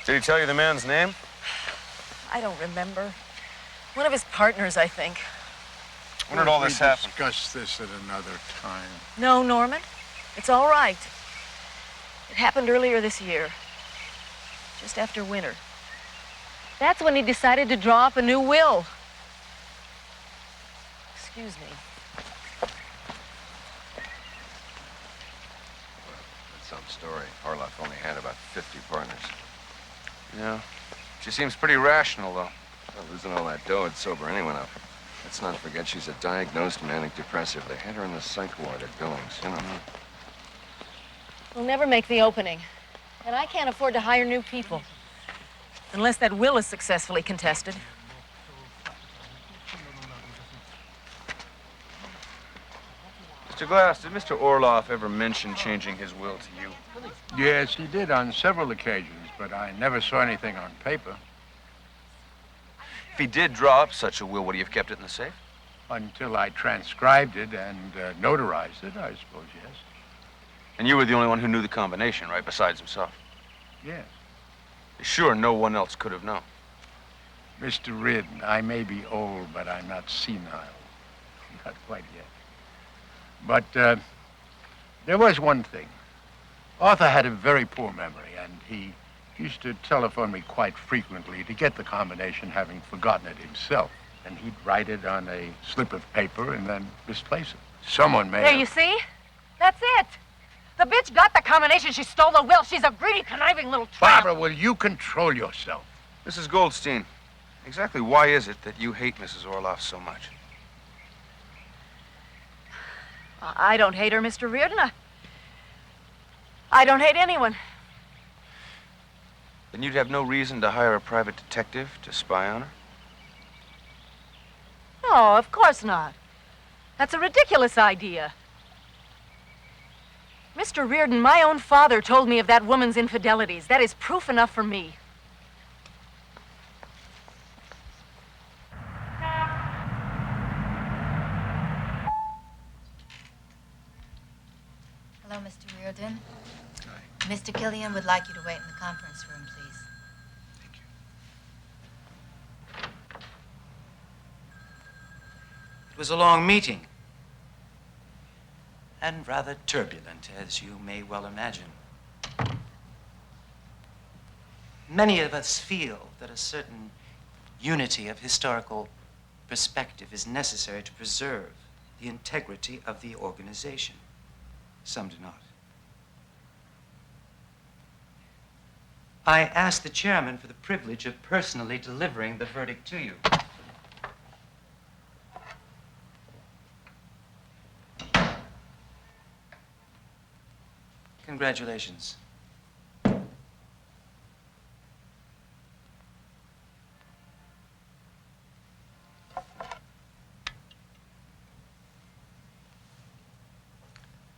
Did he tell you the man's name? I don't remember. One of his partners, I think. When did all this happen? Discuss this at another time. No, Norman. It's all right. It happened earlier this year, just after winter. That's when he decided to draw up a new will. Excuse me. That's some story. Orloff only had about 50 partners. Yeah. She seems pretty rational, though. Well, losing all that dough would sober anyone up. Let's not forget she's a diagnosed manic depressive. They had her in the psych ward at Billings, you know. We'll never make the opening. And I can't afford to hire new people. Unless that will is successfully contested. Mr. Glass, did Mr. Orloff ever mention changing his will to you? Yes, he did on several occasions, but I never saw anything on paper. If he did draw up such a will, would he have kept it in the safe? Until I transcribed it and notarized it, I suppose, yes. And you were the only one who knew the combination, right, besides himself? Yes. Sure, no one else could have known. Mr. Reardon, I may be old, but I'm not senile. Not quite yet. But there was one thing. Arthur had a very poor memory, and he used to telephone me quite frequently to get the combination, having forgotten it himself. And he'd write it on a slip of paper and then misplace it. Someone may There, have... you see? That's it. The bitch got the combination. She stole the will. She's a greedy, conniving little tramp. Barbara, will you control yourself? Mrs. Goldstein, exactly why is it that you hate Mrs. Orloff so much? I don't hate her, Mr. Reardon. I don't hate anyone. Then you'd have no reason to hire a private detective to spy on her? No, of course not. That's a ridiculous idea. Mr. Reardon, my own father told me of that woman's infidelities. That is proof enough for me. Hello, Mr. Reardon. Hi. Mr. Killian would like you to wait in the conference room, please. It was a long meeting. And rather turbulent, as you may well imagine. Many of us feel that a certain unity of historical perspective is necessary to preserve the integrity of the organization. Some do not. I asked the chairman for the privilege of personally delivering the verdict to you. Congratulations.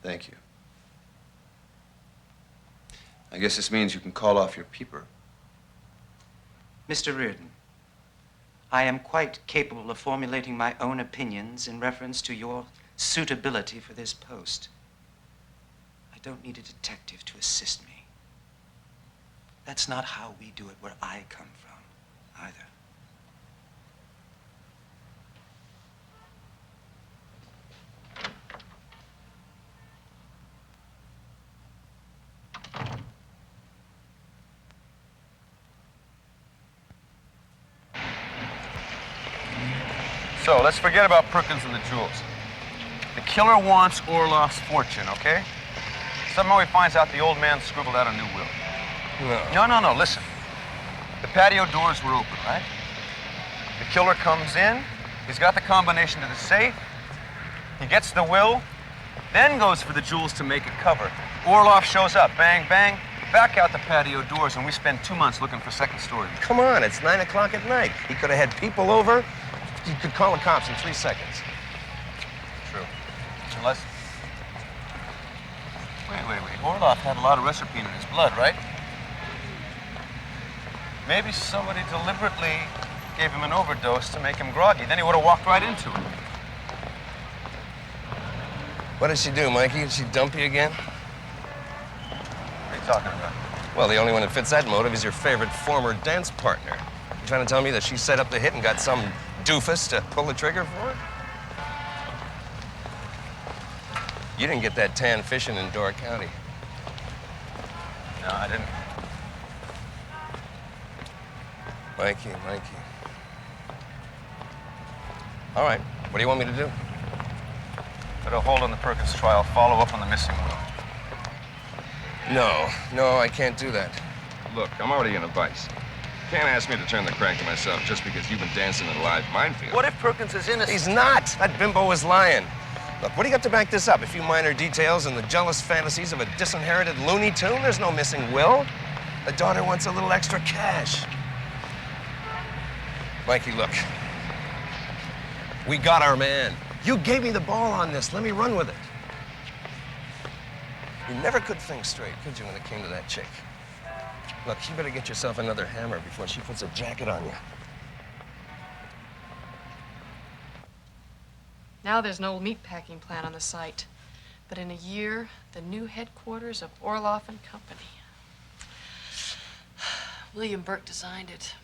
Thank you. I guess this means you can call off your peeper. Mr. Reardon, I am quite capable of formulating my own opinions in reference to your suitability for this post. I don't need a detective to assist me. That's not how we do it where I come from, either. So, let's forget about Perkins and the jewels. The killer wants Orloff's fortune, okay? Somehow he finds out the old man scribbled out a new will. No, listen. The patio doors were open, right? The killer comes in, he's got the combination to the safe, he gets the will, then goes for the jewels to make it cover. Orloff shows up, bang, bang, back out the patio doors, and we spend 2 months looking for second story. Come on, it's 9 o'clock at night. He could have had people over. He could call the cops in 3 seconds. True. Unless... Wait. Orloff had a lot of recipe in his blood, right? Maybe somebody deliberately gave him an overdose to make him groggy. Then he would have walked right into it. What did she do, Mikey? Did she dump you again? What are you talking about? Well, the only one that fits that motive is your favorite former dance partner. You trying to tell me that she set up the hit and got some doofus to pull the trigger for it? You didn't get that tan fishing in Door County. No, I didn't. Mikey. All right, what do you want me to do? Put a hold on the Perkins trial, follow up on the missing will. No, I can't do that. Look, I'm already in a vice. You can't ask me to turn the crank to myself just because you've been dancing in a live minefield. What if Perkins is innocent? He's not. That bimbo was lying. Look, what do you got to back this up? A few minor details and the jealous fantasies of a disinherited Looney Tune? There's no missing will. The daughter wants a little extra cash. Mikey, look. We got our man. You gave me the ball on this. Let me run with it. You never could think straight, could you, when it came to that chick? Look, you better get yourself another hammer before she puts a jacket on you. Now there's an old meatpacking plant on the site. But in a year, the new headquarters of Orloff and Company. William Burke designed it.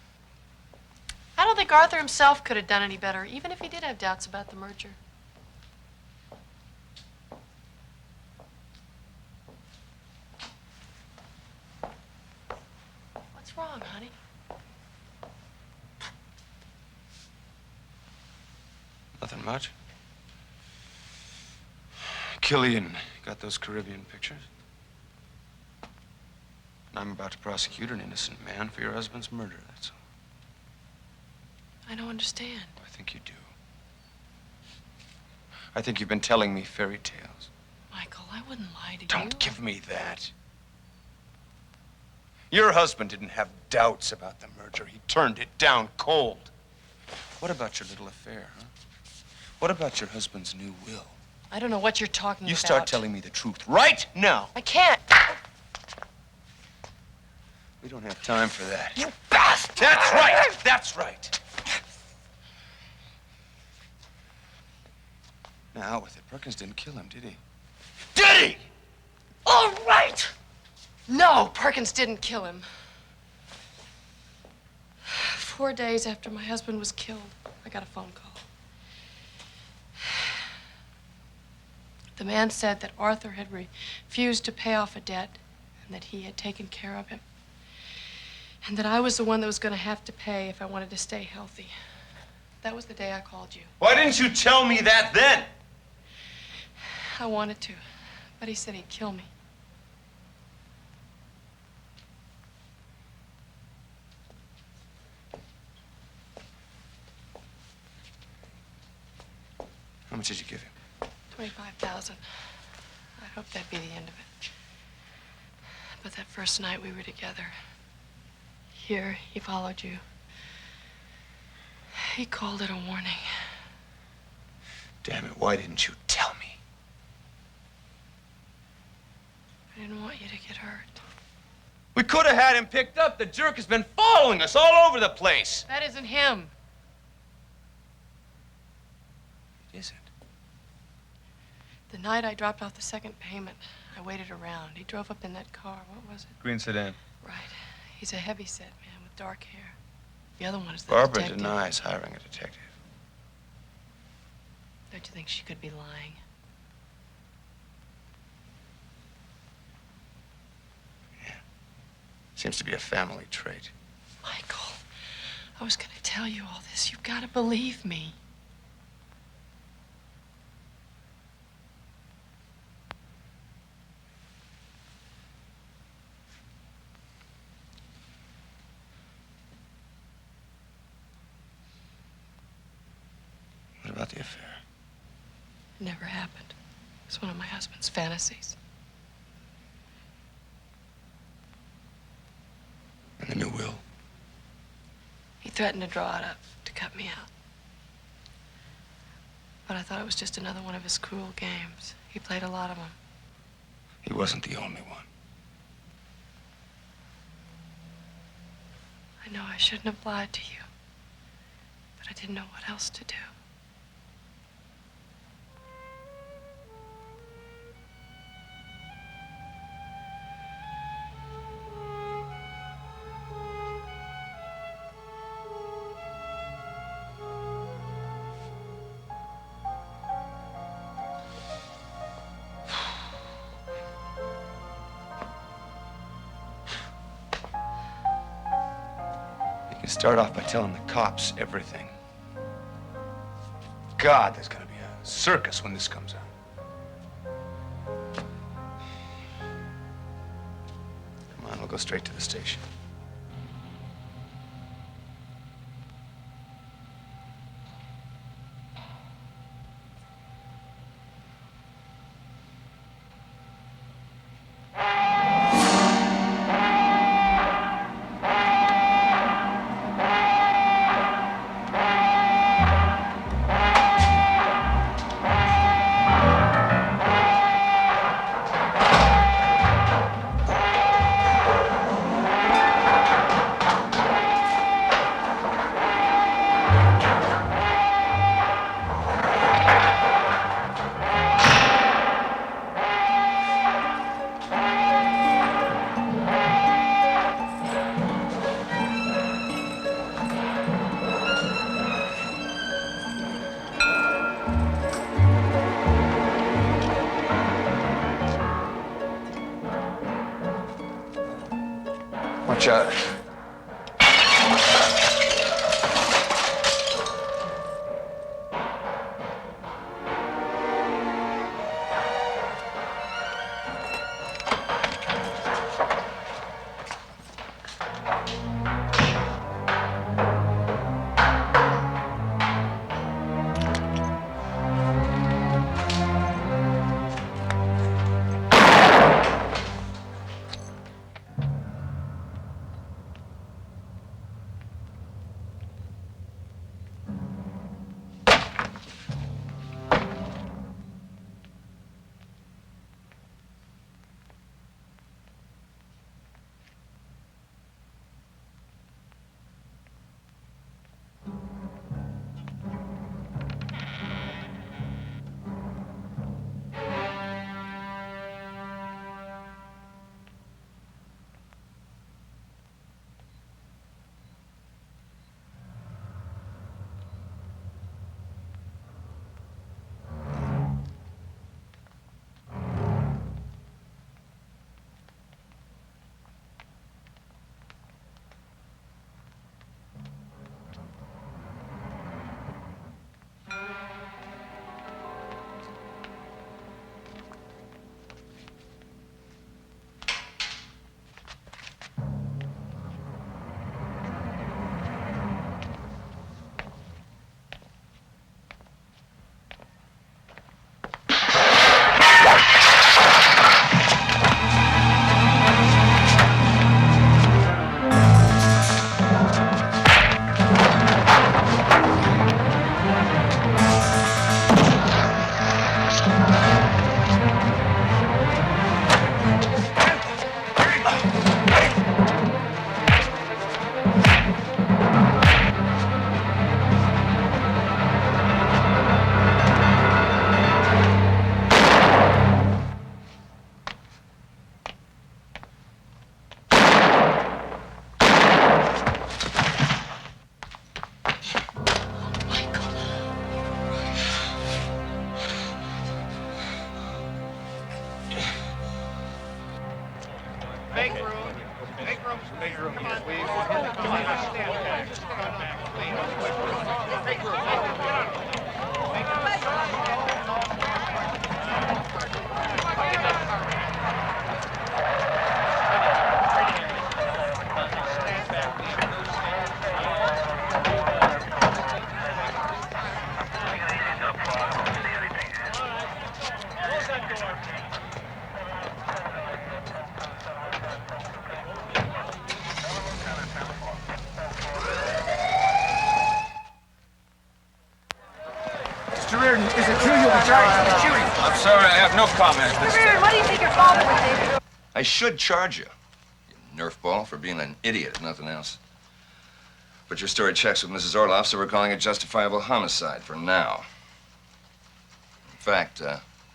I don't think Arthur himself could have done any better, even if he did have doubts about the merger. What's wrong, honey? Nothing much. Killian got those Caribbean pictures. And I'm about to prosecute an innocent man for your husband's murder, that's all. I don't understand. I think you do. I think you've been telling me fairy tales. Michael, I wouldn't lie to you. Don't give me that. Your husband didn't have doubts about the merger. He turned it down cold. What about your little affair, huh? What about your husband's new will? I don't know what you're talking about. You start telling me the truth right now. I can't. We don't have time for that. You bastard! That's right. That's right. Now, out with it. Perkins didn't kill him, did he? Did he? All right! No, Perkins didn't kill him. 4 days after my husband was killed, I got a phone call. The man said that Arthur had refused to pay off a debt and that he had taken care of him. And that I was the one that was going to have to pay if I wanted to stay healthy. That was the day I called you. Why didn't you tell me that then? I wanted to, but he said he'd kill me. How much did you give him? $25,000. I hoped that'd be the end of it. But that first night we were together, here, he followed you. He called it a warning. Damn it, why didn't you tell me? I didn't want you to get hurt. We could have had him picked up. The jerk has been following us all over the place. That isn't him. It isn't. The night I dropped off the second payment, I waited around. He drove up in that car. What was it? Green sedan. Right. He's a heavy-set man with dark hair. The other one is the Barbara detective. denies hiring a detective. Don't you think she could be lying? Seems to be a family trait. Michael, I was going to tell you all this. You've got to believe me. about the affair? It never happened. It was one of my husband's fantasies. And the new will? He threatened to draw it up, to cut me out. But I thought it was just another one of his cruel games. He played a lot of them. He wasn't the only one. I know I shouldn't have lied to you, but I didn't know what else to do. Start off by telling the cops everything. God, there's gonna be a circus when this comes out. Come on, we'll go straight to the station. Watch out. Reardon, is it true you'll be charged with shooting? I'm sorry, I have no comment. Mr. Reardon, what do you think your father would think? I should charge you, you nerf ball, for being an idiot, if nothing else. But your story checks with Mrs. Orloff, so we're calling it justifiable homicide for now. In fact,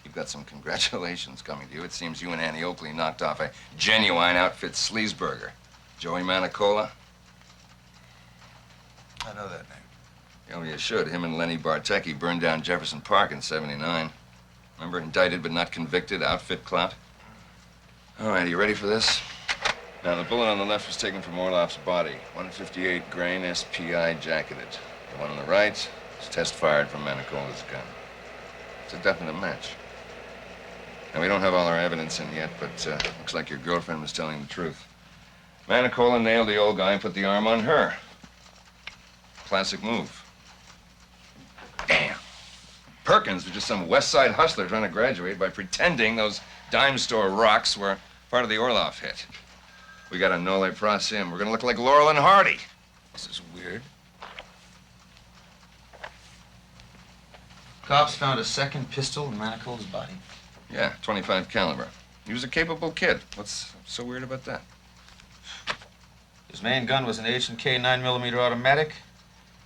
you've got some congratulations coming to you. It seems you and Annie Oakley knocked off a genuine outfit sleazeburger. Joey Manicola? I know that name. Oh, you should. Him and Lenny Bartecki burned down Jefferson Park in '79. Remember, indicted but not convicted, outfit clout? All right, are you ready for this? Now, the bullet on the left was taken from Orloff's body. 158 grain SPI jacketed. The one on the right was test fired from Manicola's gun. It's a definite match. Now, we don't have all our evidence in yet, but looks like your girlfriend was telling the truth. Manicola nailed the old guy and put the arm on her. Classic move. Damn. Perkins was just some West Side hustler trying to graduate by pretending those dime store rocks were part of the Orloff hit. We got a nolle pros him. We're gonna look like Laurel and Hardy. This is weird. Cops found a second pistol in Manicola's body. Yeah, .25 caliber. He was a capable kid. What's so weird about that? His main gun was an H&K 9mm automatic.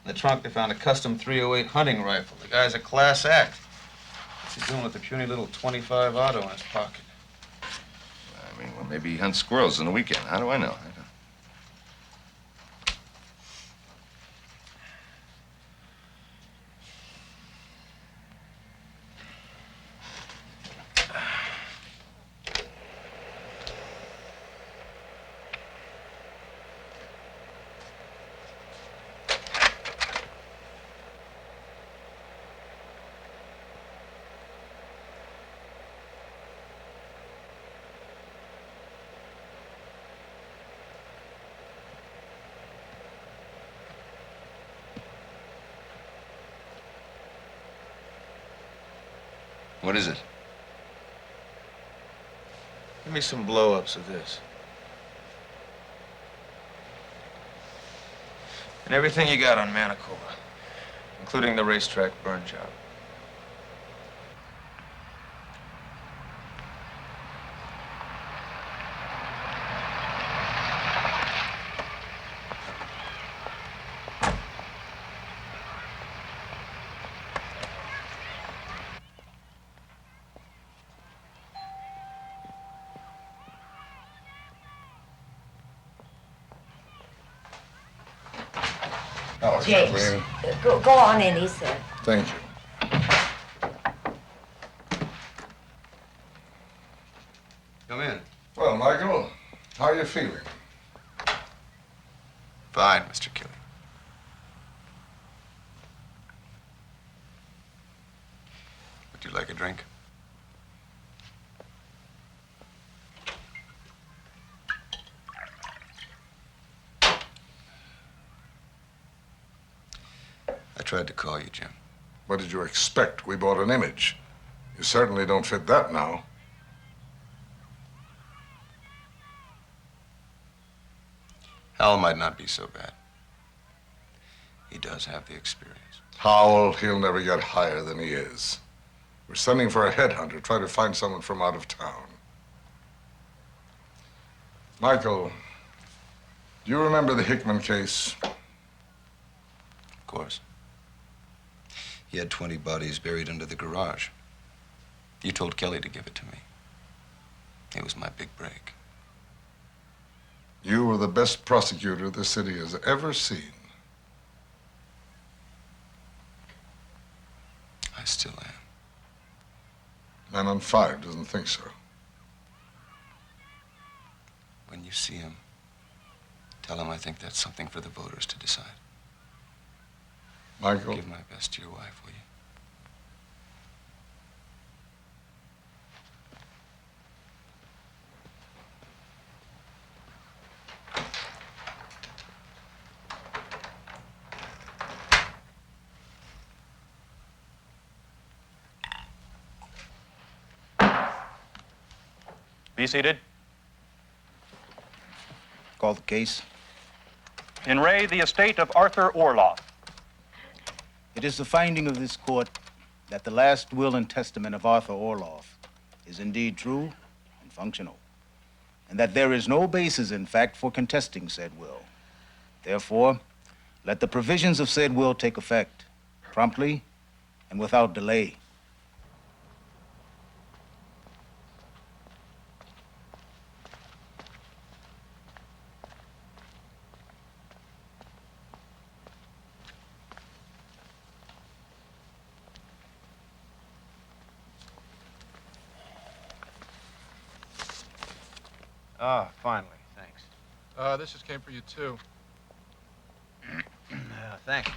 In the trunk, they found a custom .308 hunting rifle. The guy's a class act. What's he doing with the puny little .25 auto in his pocket? I mean, well, maybe he hunts squirrels on the weekend. How do I know? What is it? Give me some blow-ups of this. And everything you got on Manicola, including the racetrack burn job. Oh, James, Kathleen. go on in, he said. Thank you. Come in. Well, Michael, how are you feeling? Fine, Mr. Killian. Would you like a drink? I tried to call you, Jim. What did you expect? We bought an image. You certainly don't fit that now. Hal might not be so bad. He does have the experience. Howell, he'll never get higher than he is. We're sending for a headhunter, try to find someone from out of town. Michael, do you remember the Hickman case? Of course. He had 20 bodies buried under the garage. You told Kelly to give it to me. It was my big break. You were the best prosecutor the city has ever seen. I still am. Man on 5 doesn't think so. When you see him, tell him I think that's something for the voters to decide. Michael? Give my best to your wife, will you? Be seated. Call the case. In re the estate of Arthur Orloff. It is the finding of this court that the last will and testament of Arthur Orloff is indeed true and functional, and that there is no basis, in fact, for contesting said will. Therefore, let the provisions of said will take effect, promptly and without delay. Ah, finally. Thanks. This just came for you, too. Thanks.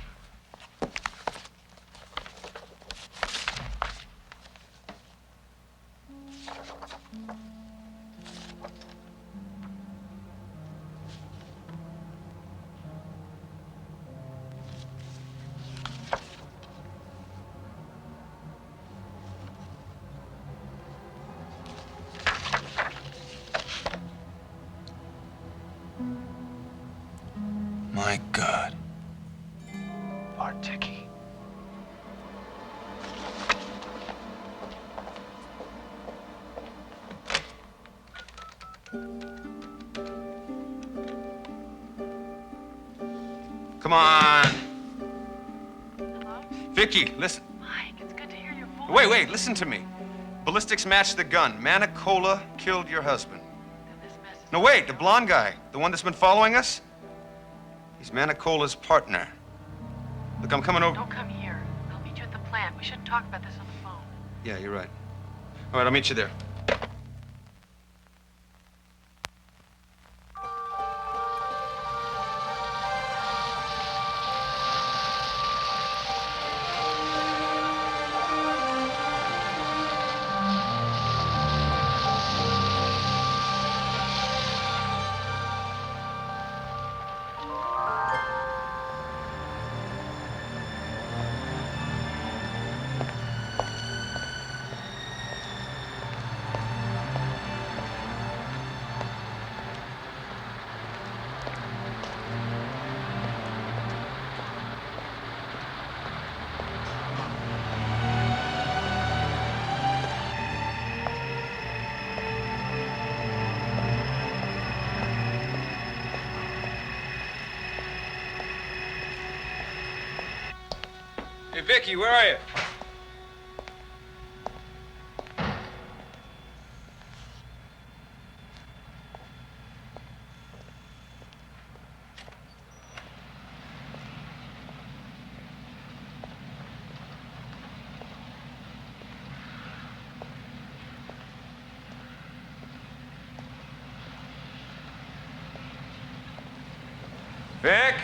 My God. Bartiki. Come on. Hello? Vicky, listen. Mike, it's good to hear your voice. Wait, listen to me. Ballistics matched the gun. Manicola killed your husband. No, wait, the blonde guy, the one that's been following us? He's Manicola's partner. Look, I'm coming over. Don't come here. I'll meet you at the plant. We shouldn't talk about this on the phone. Yeah, you're right. All right, I'll meet you there. Hey, Vicky, where are you? Vic?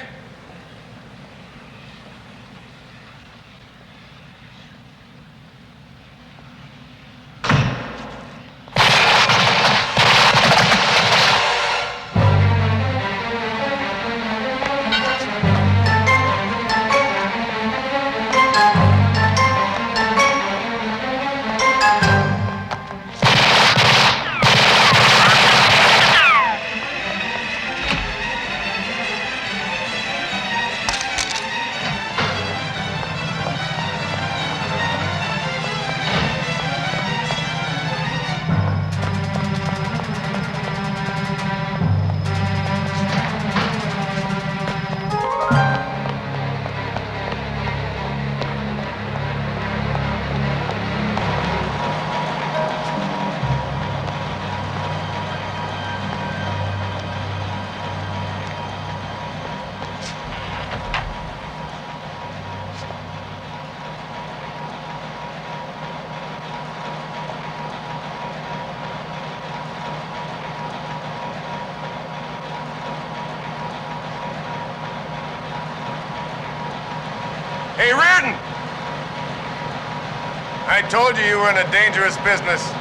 Hey, Reardon! I told you were in a dangerous business.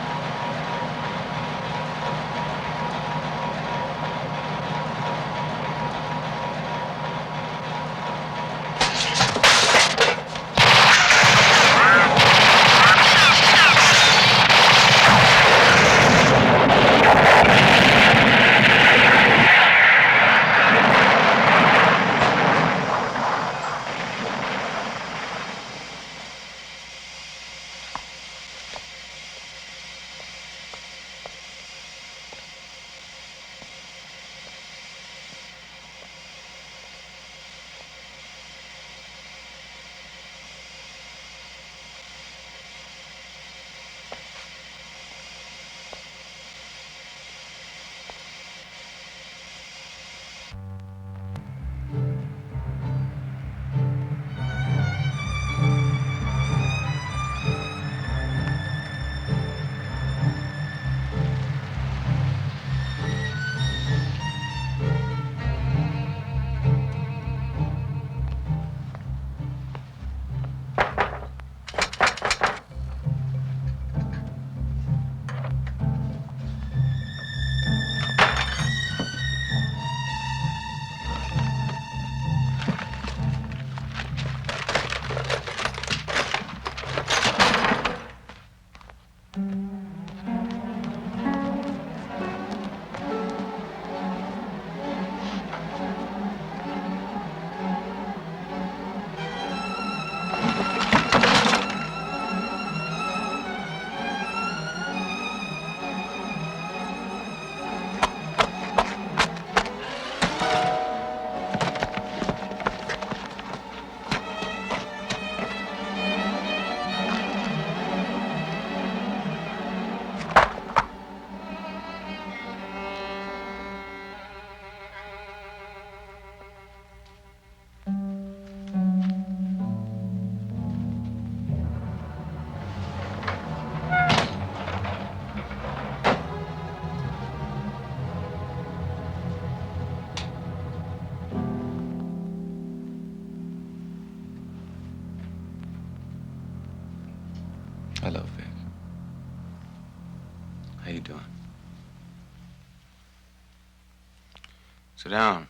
Sit down.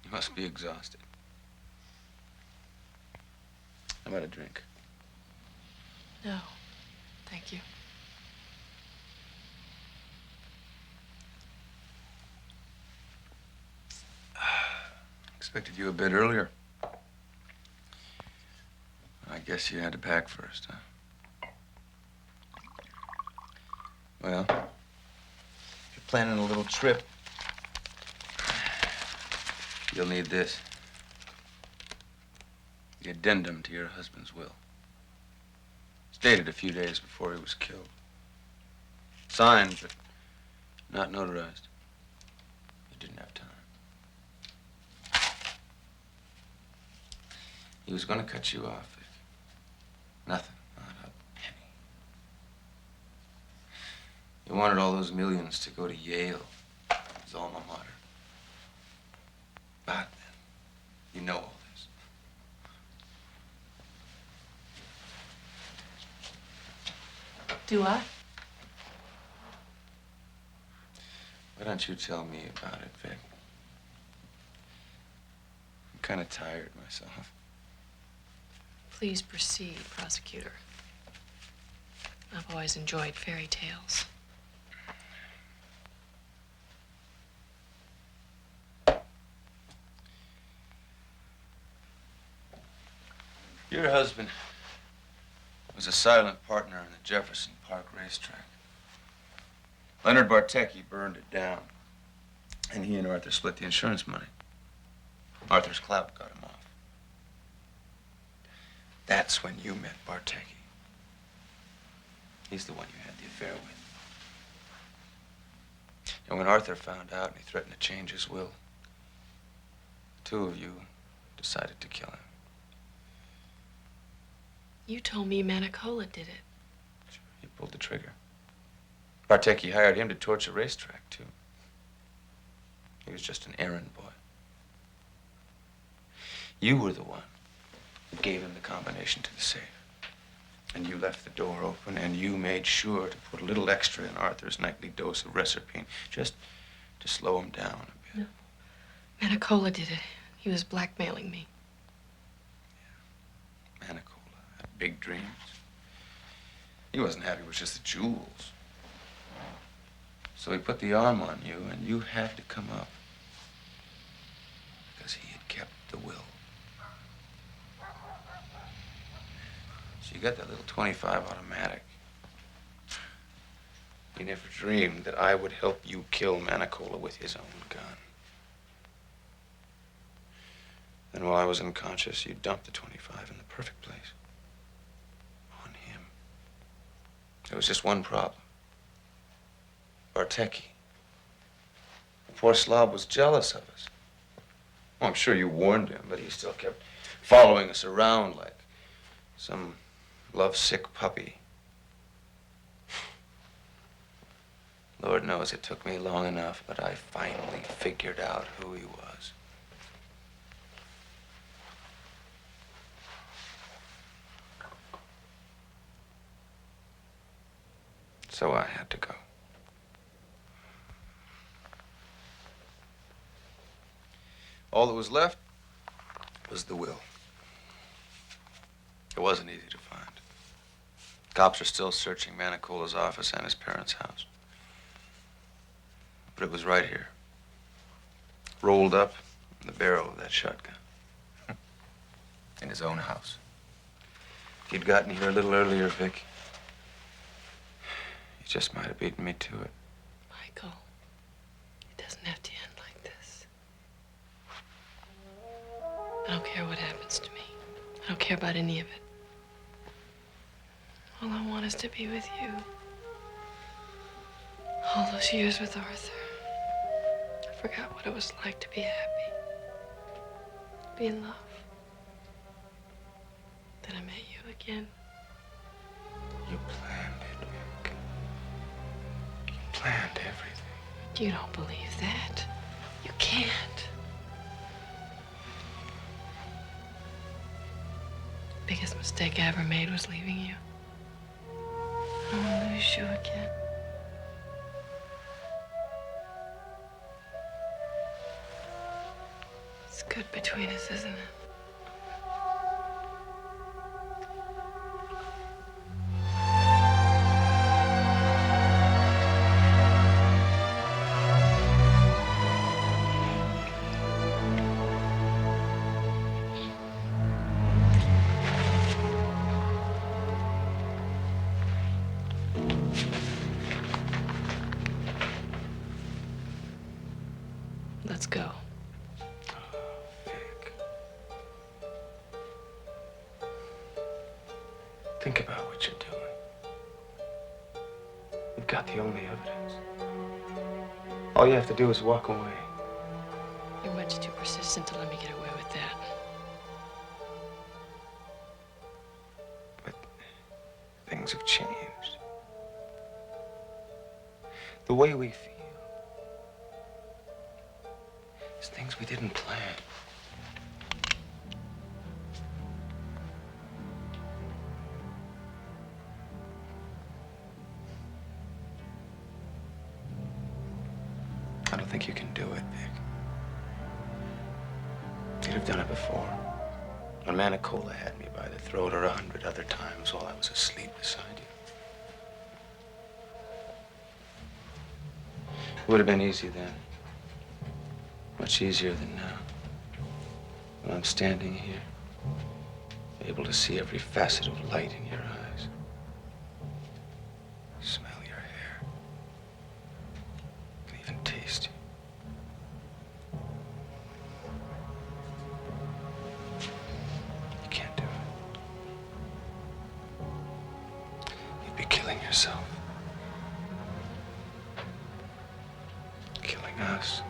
You must be exhausted. How about a drink? No, thank you. Expected you a bit earlier. I guess you had to pack first, huh? Well, if you're planning a little trip, you'll need this. The addendum to your husband's will. It's dated a few days before he was killed. Signed, but not notarized. He didn't have time. He was going to cut you off. Nothing, not a penny. He wanted all those millions to go to Yale, his alma mater. But you know all this. Do I? Why don't you tell me about it, Vic? I'm kind of tired myself. Please proceed, prosecutor. I've always enjoyed fairy tales. Your husband was a silent partner in the Jefferson Park racetrack. Leonard Bartecki burned it down, and he and Arthur split the insurance money. Arthur's clout got him off. That's when you met Bartecki. He's the one you had the affair with. And when Arthur found out and he threatened to change his will, the two of you decided to kill him. You told me Manicola did it. He pulled the trigger. Bartecki hired him to torch a racetrack, too. He was just an errand boy. You were the one who gave him the combination to the safe. And you left the door open, and you made sure to put a little extra in Arthur's nightly dose of Reserpine, just to slow him down a bit. No. Manicola did it. He was blackmailing me. Yeah. Manicola had big dreams. He wasn't happy with just the jewels. So he put the arm on you, and you had to come up. Because he had kept the will. So you got that little .25 automatic. You never dreamed that I would help you kill Manicola with his own gun. Then while I was unconscious, you dumped the .25 in the perfect place. On him. There was just one problem. Bartecki. The poor slob was jealous of us. Well, I'm sure you warned him, but he still kept following us around like some lovesick puppy. Lord knows it took me long enough, but I finally figured out who he was. So I had to go. All that was left was the will. It wasn't easy to find. Cops are still searching Manicola's office and his parents' house. But it was right here. Rolled up in the barrel of that shotgun. In his own house. If he'd gotten here a little earlier, Vic, he just might have beaten me to it. Michael, it doesn't have to end like this. I don't care what happens to me. I don't care about any of it. All I want is to be with you. All those years with Arthur. I forgot what it was like to be happy. Be in love. Then I met you again. You planned it, Vic. You planned everything. You don't believe that. You can't. Biggest mistake I ever made was leaving you. I don't want to lose you again. good between us, isn't it? Let's go. Think about what you're doing. You've got the only evidence. All you have to do is walk away. You're much too persistent to let me get away with that. Things have changed. The way we feel. There's things we didn't plan. I don't think you can do it, Vic. You'd have done it before. When Manicola had me by the throat, or 100 other times while I was asleep beside you. It would have been easy then. Much easier than now. When I'm standing here, able to see every facet of light in your eyes. Smell your hair. And even taste you. You can't do it. You'd be killing yourself. Killing us.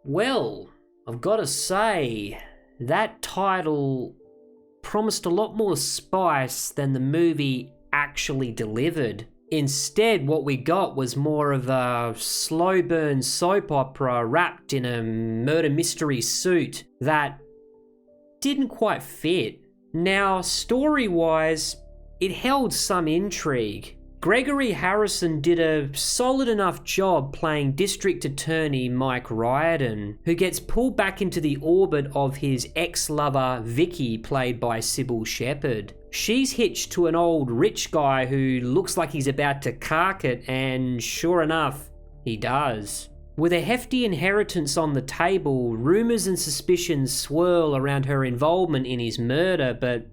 Well, I've got to say, that title promised a lot more spice than the movie actually delivered. Instead, what we got was more of a slow burn soap opera wrapped in a murder mystery suit that didn't quite fit. Now, story-wise, it held some intrigue. Gregory Harrison did a solid enough job playing District Attorney Mike Riordan, who gets pulled back into the orbit of his ex-lover Vicky, played by Cybill Shepherd. She's hitched to an old rich guy who looks like he's about to cark it, and sure enough, he does. With a hefty inheritance on the table, rumours and suspicions swirl around her involvement in his murder, but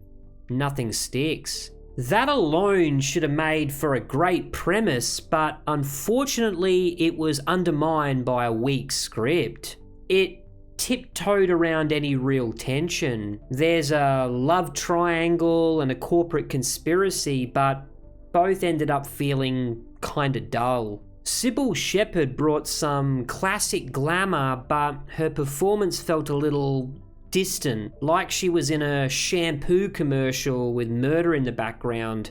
nothing sticks. That alone should have made for a great premise, but unfortunately it was undermined by a weak script. It tiptoed around any real tension. There's a love triangle and a corporate conspiracy, but both ended up feeling kinda dull. Cybill Shepherd brought some classic glamour, but her performance felt a little distant, like she was in a shampoo commercial with murder in the background.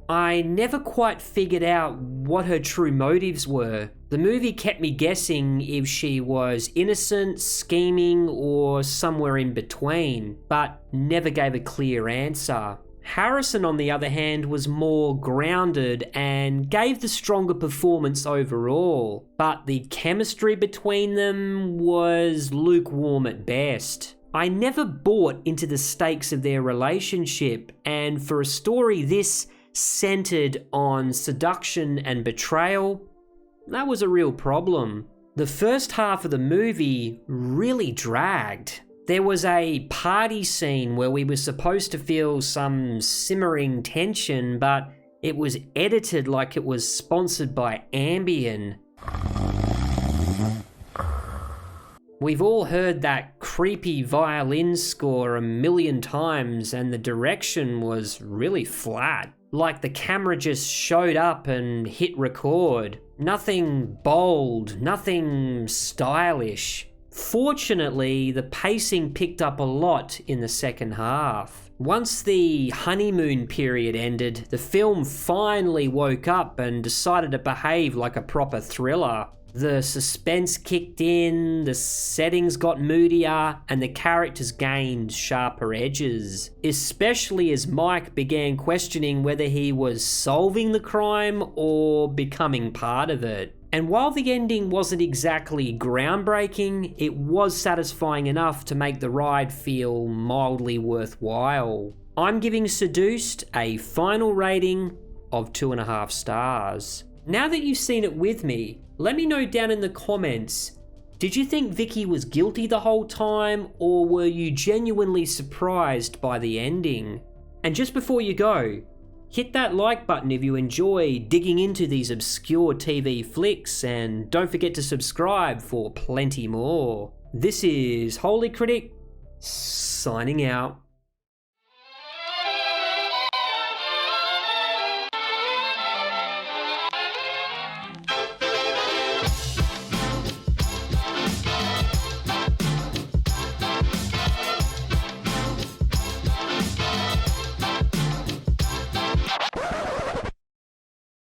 I never quite figured out what her true motives were. The movie kept me guessing if she was innocent, scheming, or somewhere in between, but never gave a clear answer. Harrison, on the other hand, was more grounded and gave the stronger performance overall, but the chemistry between them was lukewarm at best. I never bought into the stakes of their relationship, and for a story this centered on seduction and betrayal, that was a real problem. The first half of the movie really dragged. There was a party scene where we were supposed to feel some simmering tension, but it was edited like it was sponsored by Ambien. We've all heard that creepy violin score a million times, and the direction was really flat. Like the camera just showed up and hit record. Nothing bold, nothing stylish. Fortunately, the pacing picked up a lot in the second half. Once the honeymoon period ended, the film finally woke up and decided to behave like a proper thriller. The suspense kicked in, the settings got moodier, and the characters gained sharper edges. Especially as Mike began questioning whether he was solving the crime or becoming part of it. And while the ending wasn't exactly groundbreaking, it was satisfying enough to make the ride feel mildly worthwhile. I'm giving Seduced a final rating of 2.5 stars. Now that you've seen it with me, let me know down in the comments, did you think Vicky was guilty the whole time, or were you genuinely surprised by the ending? And just before you go, hit that like button if you enjoy digging into these obscure TV flicks, and don't forget to subscribe for plenty more. This is Holy Critic, signing out.